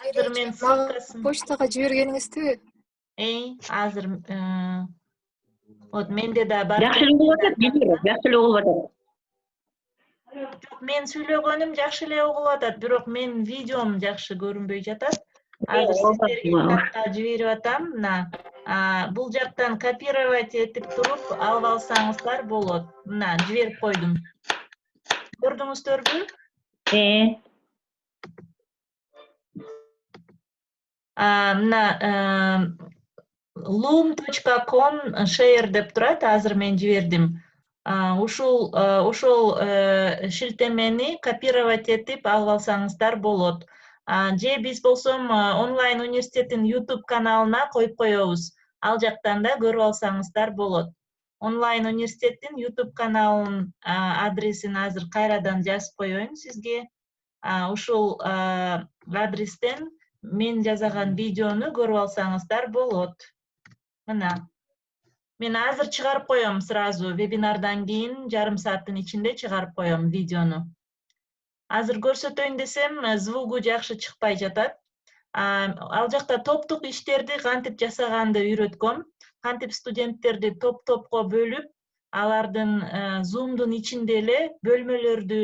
Азыр мен ссылкасын Почтага жибергениңизди? Азыр вот менде да бар. Жакшы эле угулуп атат, жакшы эле угулуп атат. Жок, мен сүйлөгөнүм жакшы эле угулуп атат, бирок менин видеом жакшы көрүнбөй жатат. Азыр сиздерге чатка жиберип атам. Мына бул жактан копировать этип туруп алып алсаңыздар болот. Мына жиберип койдум. Көрдүңүздөрбү? Мына loom.com share деп турат, азыр мен жибердим. Ушул шилтемени копировать этип алып алсаңыздар болот. Же биз болсом онлайн университеттин YouTube каналына коюп коебуз. Ал жактан да көрүп алсаңыздар болот. Онлайн университеттин YouTube каналынын адресин азыр кайрадан жазып коеюн сизге. Ушул адрестен мен жазаган видеону көрүп алсаңыздар болот. Мына. Мен азыр чыгарып коем сразу, вебинардан кийин жарым сааттын ичинде чыгарып коем видеону. Азыр көрсөтөйүн десем, звугу жакшы чыкпай жатат. Ал жакта топтук иштерди кантип жасаганды үйрөткөм. Кантип студенттерди топ-топко бөлүп, алардын Zoom'дун ичинде эле бөлмөлөрдү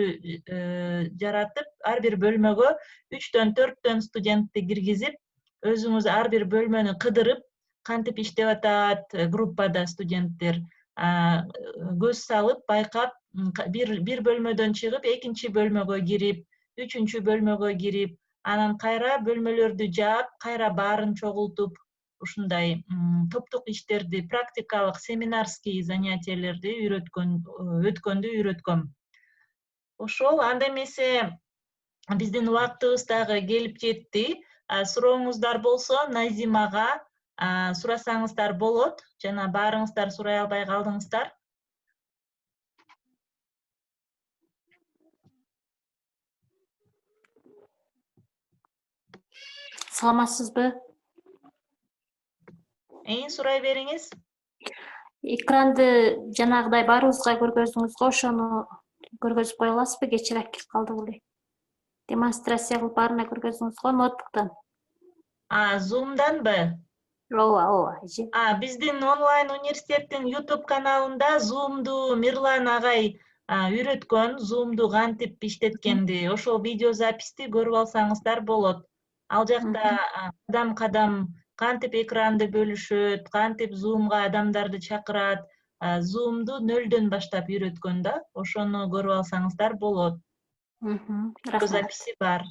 жаратып, ар бир бөлмөгө 3-төн 4-төн студентти киргизип, өзүңүз ар бир бөлмөнү кыдырып, кантип иштеп атат группада студенттер, көз салып, байкап, бир бөлмөдөн чыгып, экинчи бөлмөгө кирип, үчүнчү бөлмөгө кирип, анан кайра бөлмөлөрдү жаап, кайра баарын чогултуп, ушундай топтук иштерди, практикалык семинарский занятиялерди өткөндү үйрөткөм. Ошол, анда эмесе биздин убактыбыз дагы келип жетти. Сурооңуздар болсо, Назимага сурасаңыздар болот. Жана баарыңыздар сурай албай калдыңыздар. Саламатсызбы? Сурай бериңиз. Экранды жанагыдай баарыбызга көргөздүңүз го, ошону көргөзүп кое аласызбы? Кечирээк келип калдык эле. Демонстрация кылып баарына көргөздүңүз го ноутбуктан. Zoom'данбы? Ооба. Биздин онлайн университеттин YouTube каналында Zoom'ду Мирлан агай үйрөткөн, Zoom'ду кантип иштеткенди, ошол видео записти көрүп алсаңыздар болот. Ал жакта кадам-кадам кантип экранды бөлүшөт, кантип Zoom'га адамдарды чакырат, Zoom'ду нөлдөн баштап үйрөткөн да, ошону көрүп алсаңыздар болот. Записи бар.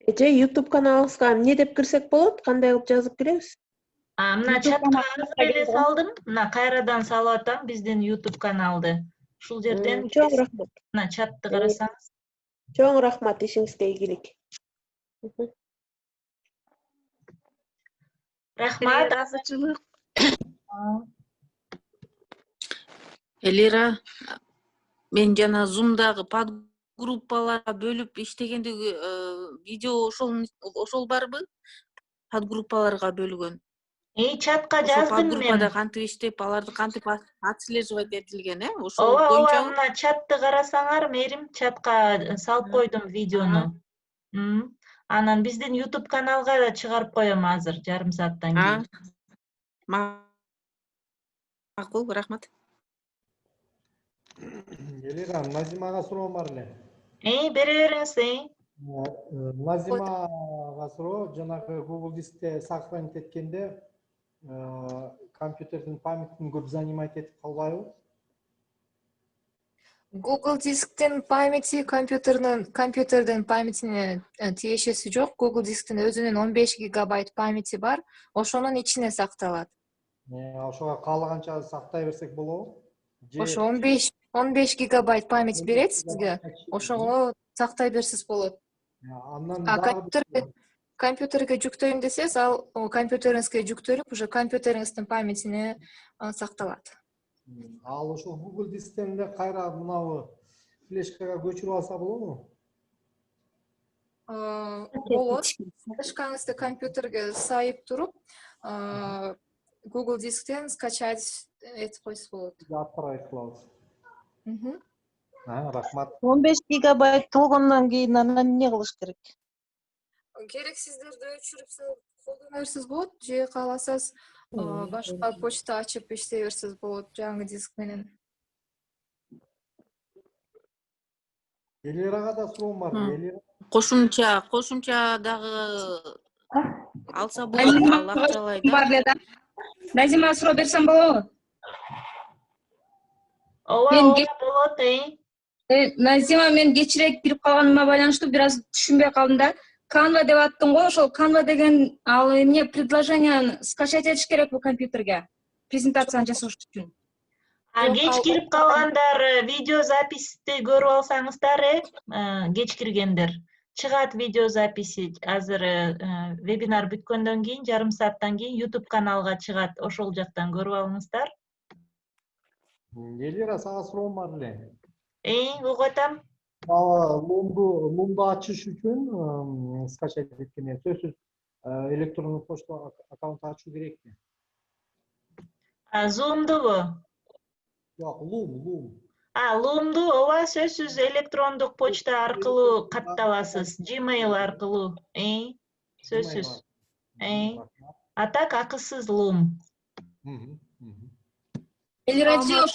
Эже, YouTube каналыңызга эмне деп кирсек болот? Кандай кылып жазып киребиз? Мына чатка эле салдым. Мына кайрадан салып атам биздин YouTube каналды. Ушул жерден чоң рахмат. Мына чатты карасаңыз. Чоң рахмат, ишиңизге ийгилик. Рахмат. Элира, мен жана Zoom'дагы подгруппаларга бөлүп иштегендеги видео ошол барбы? Подгруппаларга бөлгөн. Чатка жаздым мен. Подгруппада кантип иштеп, аларды кантип отслеживать этилген, Ошол боюнча. Ооба, мына чатты карасаңар, Мерим, чатка салып койдум видеону. Анан биздин YouTube каналга да чыгарып коем азыр, жарым сааттан кийин. Макул, рахмат. Элира, Назимага суроом бар эле. Бере бериңиз, Назимага суроо, жанагы Google Дискте сохранить эткенде компьютердин памятин көп занимать этип калбайбы? Google Disktин памяти компьютердин памятине тиешеси жок. Google Disktин өзүнүн 15 гигабайт памяти бар, ошонун ичине сакталат. Ошого каалаганча сактай берсек болобу? Ошо 15 гигабайт память берет сизге, ошого сактай берсиз болот. Компьютерге жүктөйм десеңиз, ал компьютериңизге жүктөлүп, уже компьютериңиздин памятине сакталат. Ал ошол Google Дисктен эле кайра мынабы флешкага көчүрүп алса болобу? Болот. Флешкаңызды компьютерге сайып туруп, Google Дисктен скачать этип койсоз болот. Аттырайт кылабыз. Рахмат. 15 гигабайт болгондон кийин анан эмне кылыш керек? Керексиздерди өчүрүп колдоно берсиз болот, же кааласаңыз башка почта ачып иштей берсиз болот жаңы диск менен. Элирага да суроом бар. Кошумча дагы алса болот, ал акчалай да. Назима суроо берсем болобу? Ооба, болот. Назима, мен кечирээк кирип калганыма байланыштуу бир аз түшүнбөй калдым да. Canva деп аттың го, ошол Canva деген ал эмне предложенияны скачать этиш керекпи компьютерге? Презентацияны жасаш үчүн. Кеч кирип калгандар видео записти көрүп алсаңыздар, кеч киргендер. Чыгат видео записи азыр вебинар бүткөндөн кийин, жарым сааттан кийин YouTube каналга чыгат, ошол жактан көрүп алыңыздар. Элира, сага суроом бар эле. Угуп атам. Loom'ду ачыш үчүн скачать эткенде сөзсүз электрондук почта аккаунт ачуу керекпи? Zoom'дубу? Жок, Loom. Loom'ду ооба, сөзсүз электрондук почта аркылуу катталасыз, Gmail аркылуу. Сөзсүз. А так акысыз Loom. Элирачы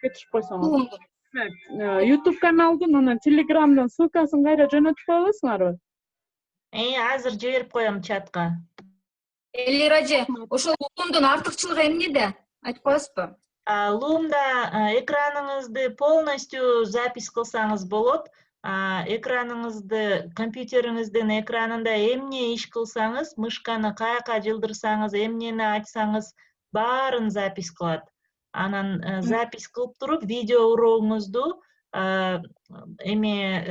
кетишип койсоңуз. YouTube каналдын анан Telegram'дан ссылкасын кайра жөнөтүп кое аласыңарбы? Азыр жиберип коем чатка. Элирачы, ошол Loom'дун артыкчылыгы эмнеде? Айтып коесузбу? Loom'да экраныңызды полностью запись кылсаңыз болот. Экраныңызды, компьютериңиздин экранында эмне иш кылсаңыз, мышканы каяка жылдырсаңыз, эмнени ачсаңыз, баарын запись кылат. Анан запись кылып туруп, видео урооңузду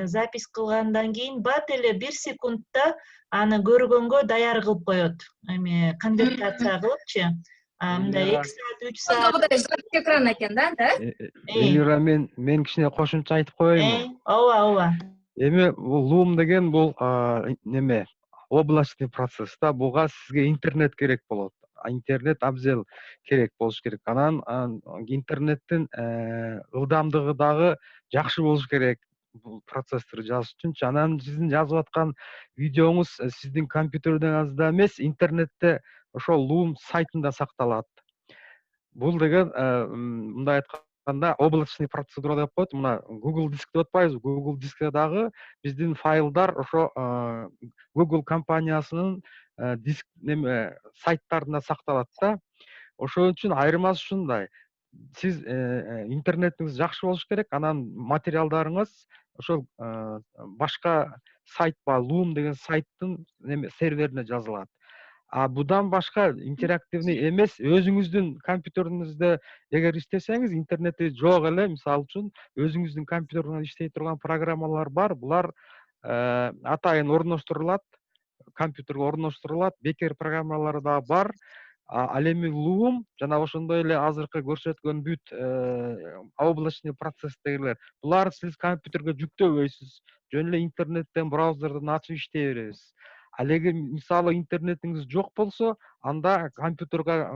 запись кылгандан кийин бат эле 1 секундта аны көргөнгө даяр кылып коет. Конвертация кылыпчы. Мындай 2 саат, 3 саат. Экран экен да? Элира, мен кичине кошумча айтып коеюнбу? Ооба. Эми бул Loom деген бул неме облачный процесс да, буга сизге интернет керек болот. Интернет абзел керек болуш керек. Анан интернеттин ылдамдыгы дагы жакшы болуш керек бул процессор жазыш үчүнчү. Анан сиздин жазып аткан видеоңуз сиздин компьютериңизде эмес, интернетте ошол Loom сайтында сакталат. Бул деген мындай айтканда облачный процедура деп коет. Мына Google диск деп атпайбызбы? Google дискте дагы биздин файлдар ошо Google компаниясынын диск неме сайттарында сакталат да. Ошол үчүн айырмасы ушундай. Сиз интернетиңиз жакшы болуш керек, анан материалдарыңыз ошол башка сайт бар, Loom деген сайттын серверине жазылат. Будан башка интерактивный эмес, өзүңүздүн компьютериңизде эгер иштесеңиз, интернети жок эле, мисалы үчүн өзүңүздүн компьютериңизде иштей турган программалар бар. Булар атайын орноштурулат, компьютерге орноштурулат, бекер программалар да бар. Ал эми Loom жана ошондой эле азыркы көрсөткөн бүт облачный процесстегилер, булар сиз компьютерге жүктөбөйсүз. Жөн эле интернеттен, браузерден ачып иштей бересиз. Ал эгер мисалы интернетиңиз жок болсо, анда компьютерге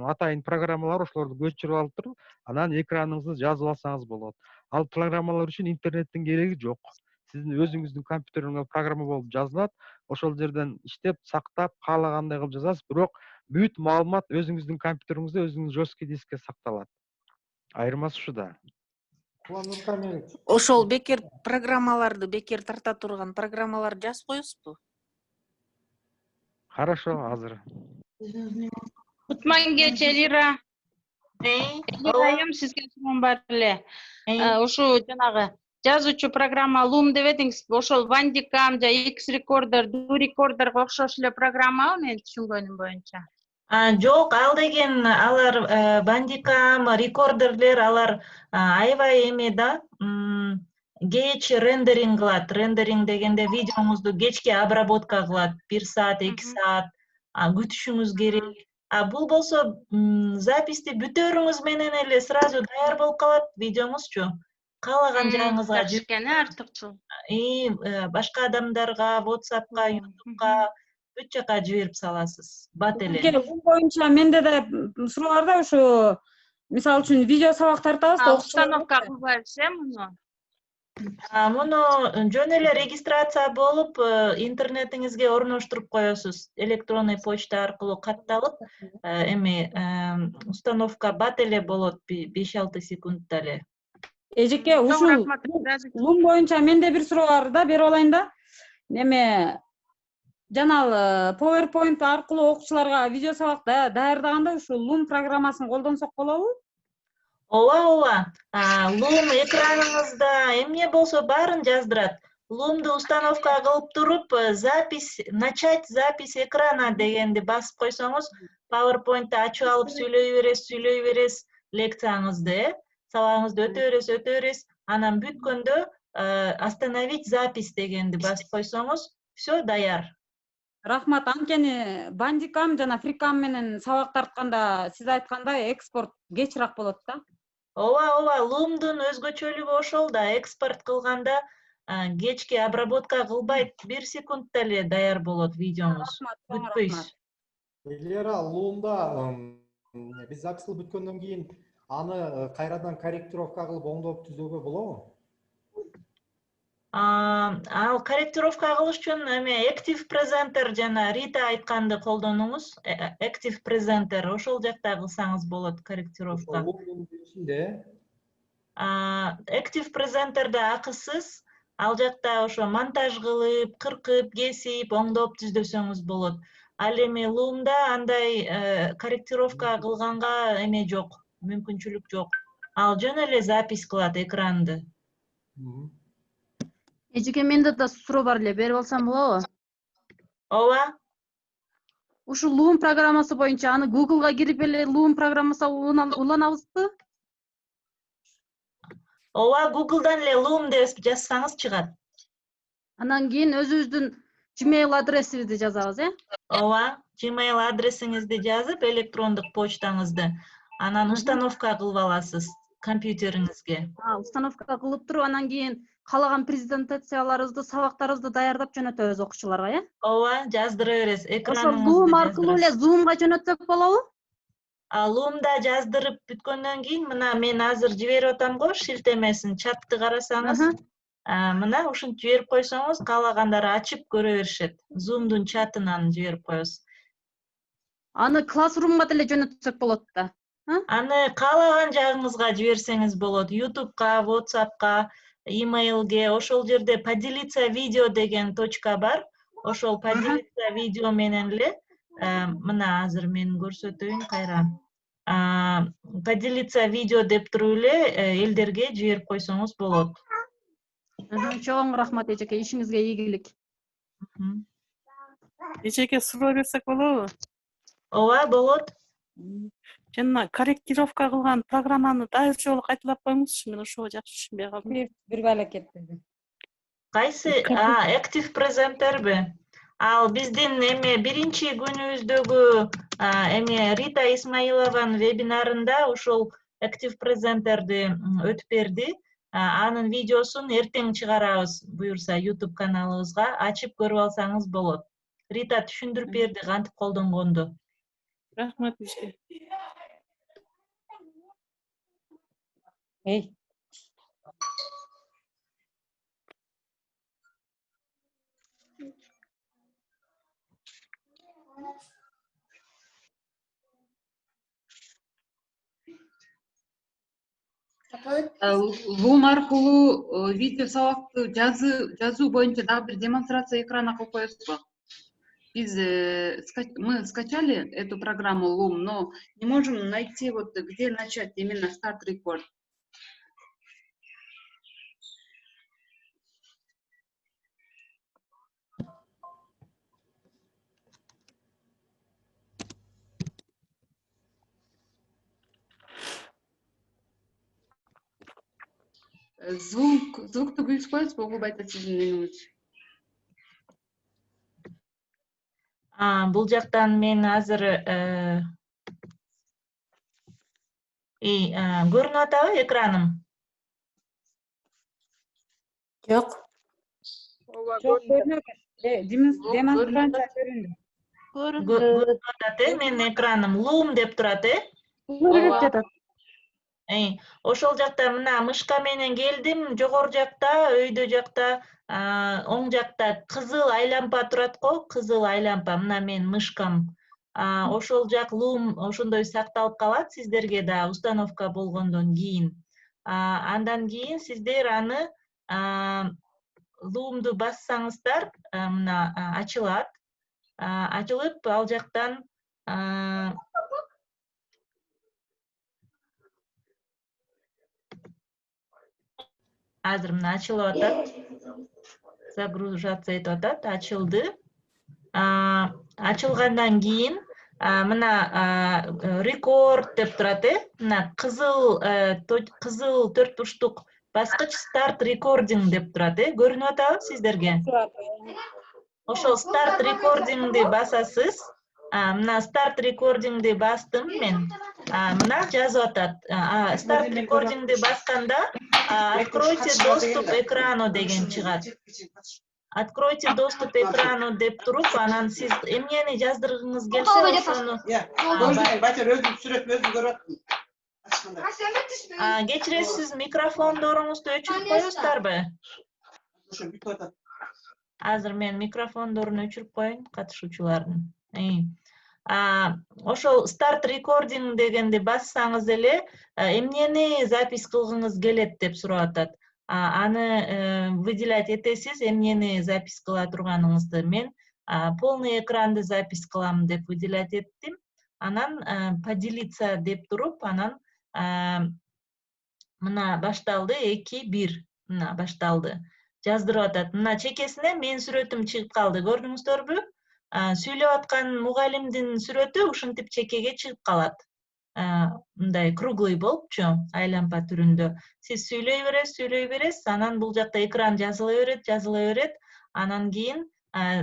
атайын программалар ошолорду көчүрүп алып туруп, анан экраныңызды жазып алсаңыз болот. Ал программалар үчүн интернеттин кереги жок. Сиздин өзүңүздүн компьютериңизге программа болуп жазылат, ошол жерден иштеп, сактап, каалагандай кылып жазасыз, бирок бүт маалымат өзүңүздүн компьютериңизде, өзүңүздүн жесткий дискке сакталат. Айырмасы ушуда. Ошол бекер программаларды бекер тарта турган программаларды жазып коесузбу? Хорошо, азыр. Кутман кеч, Элира. Элирайым, сизге суроом бар эле. Ушу жанагы жазуучу программа Loom деп этиңизби? Ошол Bandicam, X-Recorder, Do-Recorderга окшош эле программабы, мен түшүнгөнүм боюнча? Жок, ал деген алар Bandicam, рекордерлер, алар аябай эме да, кеч рендеринг кылат. Рендеринг дегенде видеоңузду кечке обработка кылат. 1 саат, 2 саат күтүшүңүз керек. Бул болсо записти бүтөрүңүз менен эле сразу даяр болуп калат видеоңузчу. Каалаган жагыңызга жакшы артыкчыл. Башка адамдарга, WhatsApp'ка, YouTube'ка бүт жака жиберип саласыз. Бат эле. Бул боюнча менде да суроо бар да, ушу мисалы үчүн видео сабак тартабыз да, установка кылбайбыз муну. Муну жөн эле регистрация болуп, интернетиңизге орноштуруп коесуз. Электронный почта аркылуу катталып, эми установка бат эле болот 5-6 секундта эле. Эжеке, ушул Loom боюнча менде бир суроо бар да, берип алайын да. Неме жанагы PowerPoint аркылуу окуучуларга видео сабак даярдаганда ушул Loom программасын колдонсок болобу? Ооба. Loom экраныңызда эмне болсо баарын жаздырат. Loom'ду установка кылып туруп, запись, начать запись экрана дегенди басып койсоңуз, PowerPoint'ты ачып алып сүйлөй бересиз лекцияңызды, сабагыңызды өтө бересиз. Анан бүткөндө остановить запись дегенди басып койсоңуз, всё даяр. Рахмат. Анткени Bandicam жана FreeCam менен сабак тартканда сиз айткандай экспорт кечирээк болот да. Ооба, Loom'дун өзгөчөлүгү ошол да, экспорт кылганда кечке обработка кылбайт, 1 секундта эле даяр болот видеоңуз. Бүтпөйсүз. Элера, Loom'да биз запись кылып бүткөндөн кийин аны кайрадан корректировка кылып оңдоп түзүүгө болобу? Ал корректировка кылыш үчүн эме Active Presenter жана Рита айтканды колдонуңуз. Active Presenter ошол жакта кылсаңыз болот корректировка. Active Presenter'да акысыз, ал жакта ошо монтаж кылып, кыркып, кесип, оңдоп түздөсөңүз болот. Ал эми Loom'да андай корректировка кылганга эме жок, мүмкүнчүлүк жок. Ал жөн эле запись кылат экранды. Эжеке, менде да суроо бар эле, берип алсам болобу? Ооба. Ушул Loom программасы боюнча аны Google'га кирип эле Loom программасы уланабызбы? Ооба, Google'дан эле Loom деп жазсаңыз чыгат. Анан кийин өзүбүздүн Gmail адресибизди жазабыз, Ооба, Gmail адресиңизди жазып, электрондук почтаңызды, анан установка кылып аласыз. компьютериңизге. Установка кылып туруп, анан кийин каалаган презентацияларыбызды, сабактарыбызды даярдап жөнөтөбүз окуучуларга, Ооба, жаздыра бересиз. Ошол Экраныңызды Loom аркылуу эле Zoomга жөнөтсөк болобу? Loom'да жаздырып бүткөндөн кийин мына мен азыр жиберип атам го, шилтемесин, чатты карасаңыз, мына ушинтип жиберип койсоңуз, каалагандар ачып көрө беришет. Zoom'дун чатынан жиберип коебуз. Аны Classroom'га деле жөнөтсөк болот да. Аны каалаган жагыңызга жиберсеңиз болот. YouTube'га, WhatsApp'ка, emailге, ошол жерде поделиться видео деген точка бар. Ошол поделиться видео менен эле мына азыр мен көрсөтөйүн кайра. Поделиться видео деп туруп эле элдерге жиберип койсоңуз болот. Чоң рахмат эжеке, ишиңизге ийгилик. Эжеке суроо берсек болобу? Ооба, болот. Жана корректировка кылган программаны дагы жолу кайталап коюңузчу, мен ошого жакшы түшүнбөй калдым. Бир балекет dedi. Кайсы? Active Presenterби? Ал биздин эме биринчи күнүбүздөгү эме Рита Исмаилованын вебинарында ошол Active Presenterди өтүп берди. Анын видеосун эртең чыгарабыз, буюрса YouTube каналыбызга ачып көрүп алсаңыз болот. Рита түшүндүрүп берди кантип колдонгонду. Рахмат эжеке. Loom аркылуу видео сабакты жазуу боюнча дагы бир демонстрация экрана кылып коесузбу? Мы скачали эту программу Loom, но не можем найти вот где начать именно старт рекорд. Звукту кыйып коесузбу, угулбай атат сиздин үнүңүз? Бул жактан мен азыр көрүнүп атабы экраным? Жок. Жок, көрүнөт. Демонстрация көрүндү. Көрүнүп атат, менин экраным Loom деп турат, Көрүнүп жатат. Ошол жакта мына мышка менен келдим, жогору жакта, өйдө жакта, оң жакта кызыл айлампа турат го, кызыл айлампа, мына менин мышкам. Ошол жак Loom ошондой сакталып калат сиздерге да установка болгондон кийин. Андан кийин сиздер аны Loom'ду бассаңыздар, мына ачылат. Ачылып, ал жактан азыр мына ачылып атат. Загружаться этип атат, ачылды. Ачылгандан кийин мына рекорд деп турат, мына кызыл 4 бурчтук баскыч старт рекординг деп турат, көрүнүп атабы сиздерге? Ошол старт рекордингди басасыз. Мына старт рекордингди бастым мен. Мына жазып атат. Старт рекордингди басканда откройте доступ экрану деген чыгат. Откройте доступ экрану деп туруп, анан сиз эмнени жаздыргыңыз келсе, ошону. Батер өзүм сүрөтүн өзүм көрүп аттым. Кечиресиз, микрофондоруңузду өчүрүп коесуздарбы? Ошо бүтүп атат. Азыр мен микрофондорун өчүрүп коеюн катышуучулардын. Ошол старт рекординг дегенди бассаңыз эле эмнени запись кылгыңыз келет деп сурап атат. Аны выделять этесиз, эмнени запись кыла турганыңызды. Мен полный экранды запись кылам деп выделять эттим. Анан поделиться деп туруп, анан мына башталды 2-1. Мына башталды. Жаздырып атат. Мына чекесине менин сүрөтүм чыгып калды. Көрдүңүздөрбү? Сүйлөп аткан мугалимдин сүрөтү ушинтип чекеге чыгып калат. Мындай круглый болупчу, айлампа түрүндө. Сиз сүйлөй бересиз, анан бул жакта экран жазыла берет. Анан кийин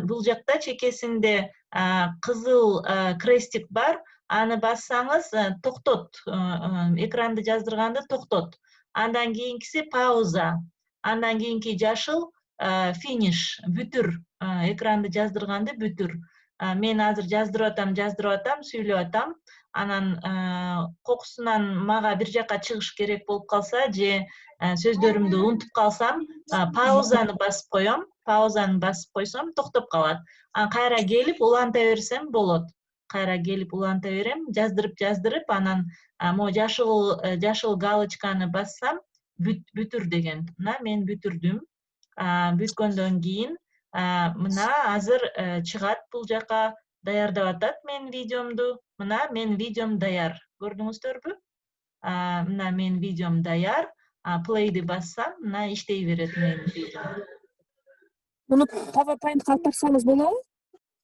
бул жакта чекесинде кызыл крестик бар. аны бассаңыз токтот, экранды жаздырганды токтот. Андан кийинкиси пауза, андан кийинки жашыл финиш, бүтүр, экранды жаздырганды бүтүр. Мен азыр жаздырып атам, сүйлөп атам. Анан кокусунан мага бир жака чыгыш керек болуп калса же сөздөрүмдү унутуп калсам, паузаны басып коем. Паузаны басып койсом, токтоп калат. Кайра келип уланта берсем болот. Кайра келип уланта берем, жаздырып, анан могу жашыл галочканы бассам, бүтүр деген. Мына мен бүтүрдүм. Бүткөндөн кийин мына азыр чыгат бул жака, даярдап атат менин видеомду. Мына менин видеом даяр. Көрдүңүздөрбү? Мына менин видеом даяр. Плейди бассам, мына иштей берет менин видеом. Муну PowerPoint алып барсаңыз болобу?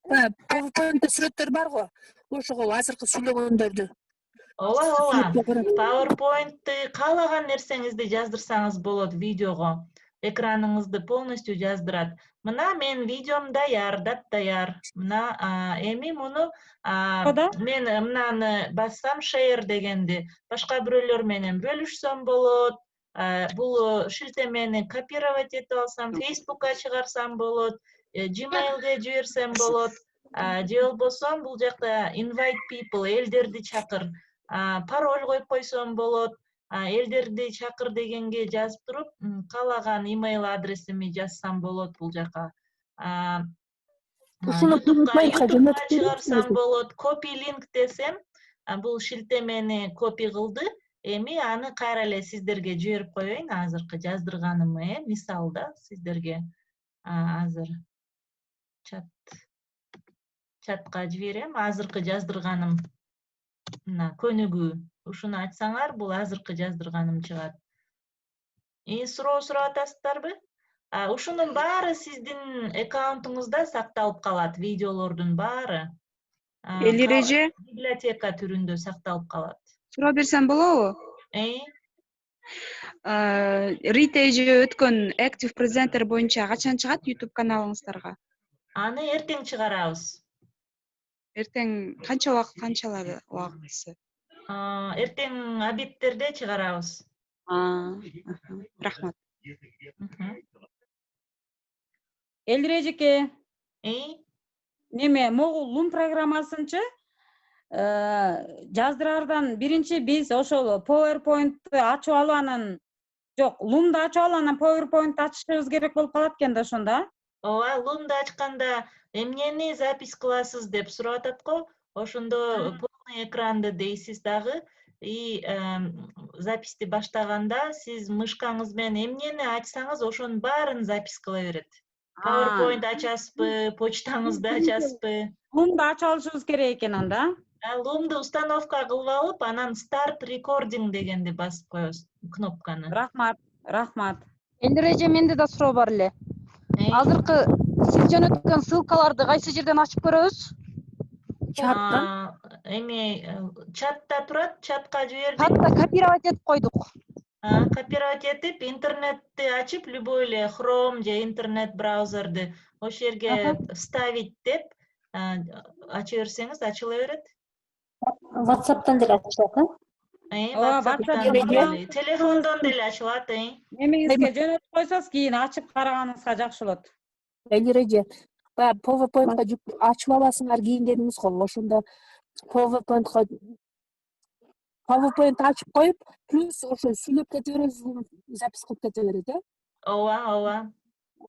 PowerPoint'те сүрөттөр барго? Ошого азыркы сүйлөгөндөрдү. Ооба. PowerPoint'ты каалаган нерсеңизди жаздырсаңыз болот видеого. Экраныңызды полностью жаздырат. Мына менин видеом даяр, даяр. Мына эми муну мен мынаны бассам share дегенди башка бирөөлөр менен бөлүшсөм болот. Бул шилтемени копировать этип алсам, Facebook'ка чыгарсам болот, Gmail'ге жиберсем болот. Же болбосо бул жакта invite people, элдерди чакыр, пароль коюп койсом болот. Элдерди чакыр дегенге жазып туруп, каалаган имейл адресими жазсам болот бул жака. YouTube'га чыгарсам болот. Copy link десем, бул шилтемени копи кылды. Эми аны кайра эле сиздерге жиберип коеюн, азыркы жаздырганымы, мисалда сиздерге азыр чатка жиберем. Азыркы жаздырганым мына көнүгүү. Ушуну ачсаңар, бул азыркы жаздырганым чыгат. Суроо сурап атасыздарбы? Ушунун баары сиздин аккаунтуңузда сакталып калат, видеолордун баары. Элиреже? Библиотека түрүндө сакталып калат. Суроо берсем болобу? Рит эже өткөн Active Presenter боюнча качан чыгат YouTube каналыңыздарга? Аны эртең чыгарабыз. Эртең канча убакытысы? Эртең обедтерде чыгарабыз. Рахмат. Элирежеке. Неме, могу Loom программасынчы жаздырардан биринчи биз ошол PowerPoint'ты ачып алып анан Loom'ду ачып алып анан PowerPoint'ты ачышыбыз керек болуп калат экен да ошондо. Ооба, Loom'ду ачканда эмнени запись кыласыз деп сурап атат го. Ошондо полный экранды дейсиз дагы. И записти баштаганда сиз мышкаңыз менен эмнени ачсаңыз ошонун баарын запись кыла берет. PowerPoint ачасызбы, почтаңызды ачасызбы? Loom'ду ачып алышыбыз керек экен анда. Loom'ду установка кылып алып, анан Start Recording дегенди басып коебуз кнопканы. Рахмат. Элиреже, менде да суроо бар эле. Азыркы сиз жөнөткөн ссылкаларды кайсы жерден ачып көрөбүз? Чаттан. Эми чатта турат, чатка жибердик. Чатта копировать этип койдук. Копировать этип, интернетти ачып, любой эле Chrome же интернет браузерди ошол жерге вставить деп ачып берсеңиз ачыла берет. WhatsApp'tan деле ачылат, телефондон деле ачылат. Эмеңизге жөнөтүп койсоңуз, кийин ачып караганыңызга жакшы болот. Элиреже, баягы PowerPoint'ка ачып аласыңар кийин дедиңиз го, ошондо PowerPoint ачып коюп, плюс ошо сүйлөп кете бересиз, запись кылып кете берет, Ооба.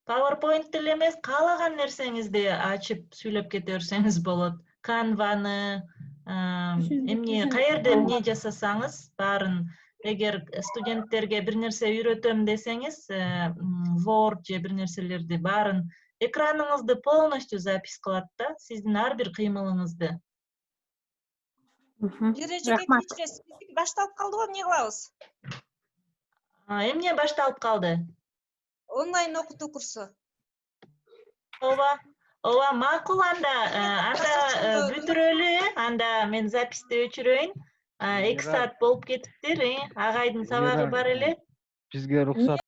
PowerPoint деле эмес, каалаган нерсеңизди ачып сүйлөп кете берсеңиз болот. Canva'ны, эмне, каерде эмне жасасаңыз, баарын эгер студенттерге бир нерсе үйрөтөм десеңиз, Word же бир нерселерди баарын экраныңызды полностью запись кылат да, сиздин ар бир кыймылыңызды. Кечиресиз, башталып калдыбы, эмне кылабыз? Эмне башталып калды? Онлайн окутуу курсу. Ооба, макул анда бүтүрөлү, анда мен записти өчүрөйүн. 2 саат болуп кетиптир, агайдын сабагы бар эле. Бизге уруксат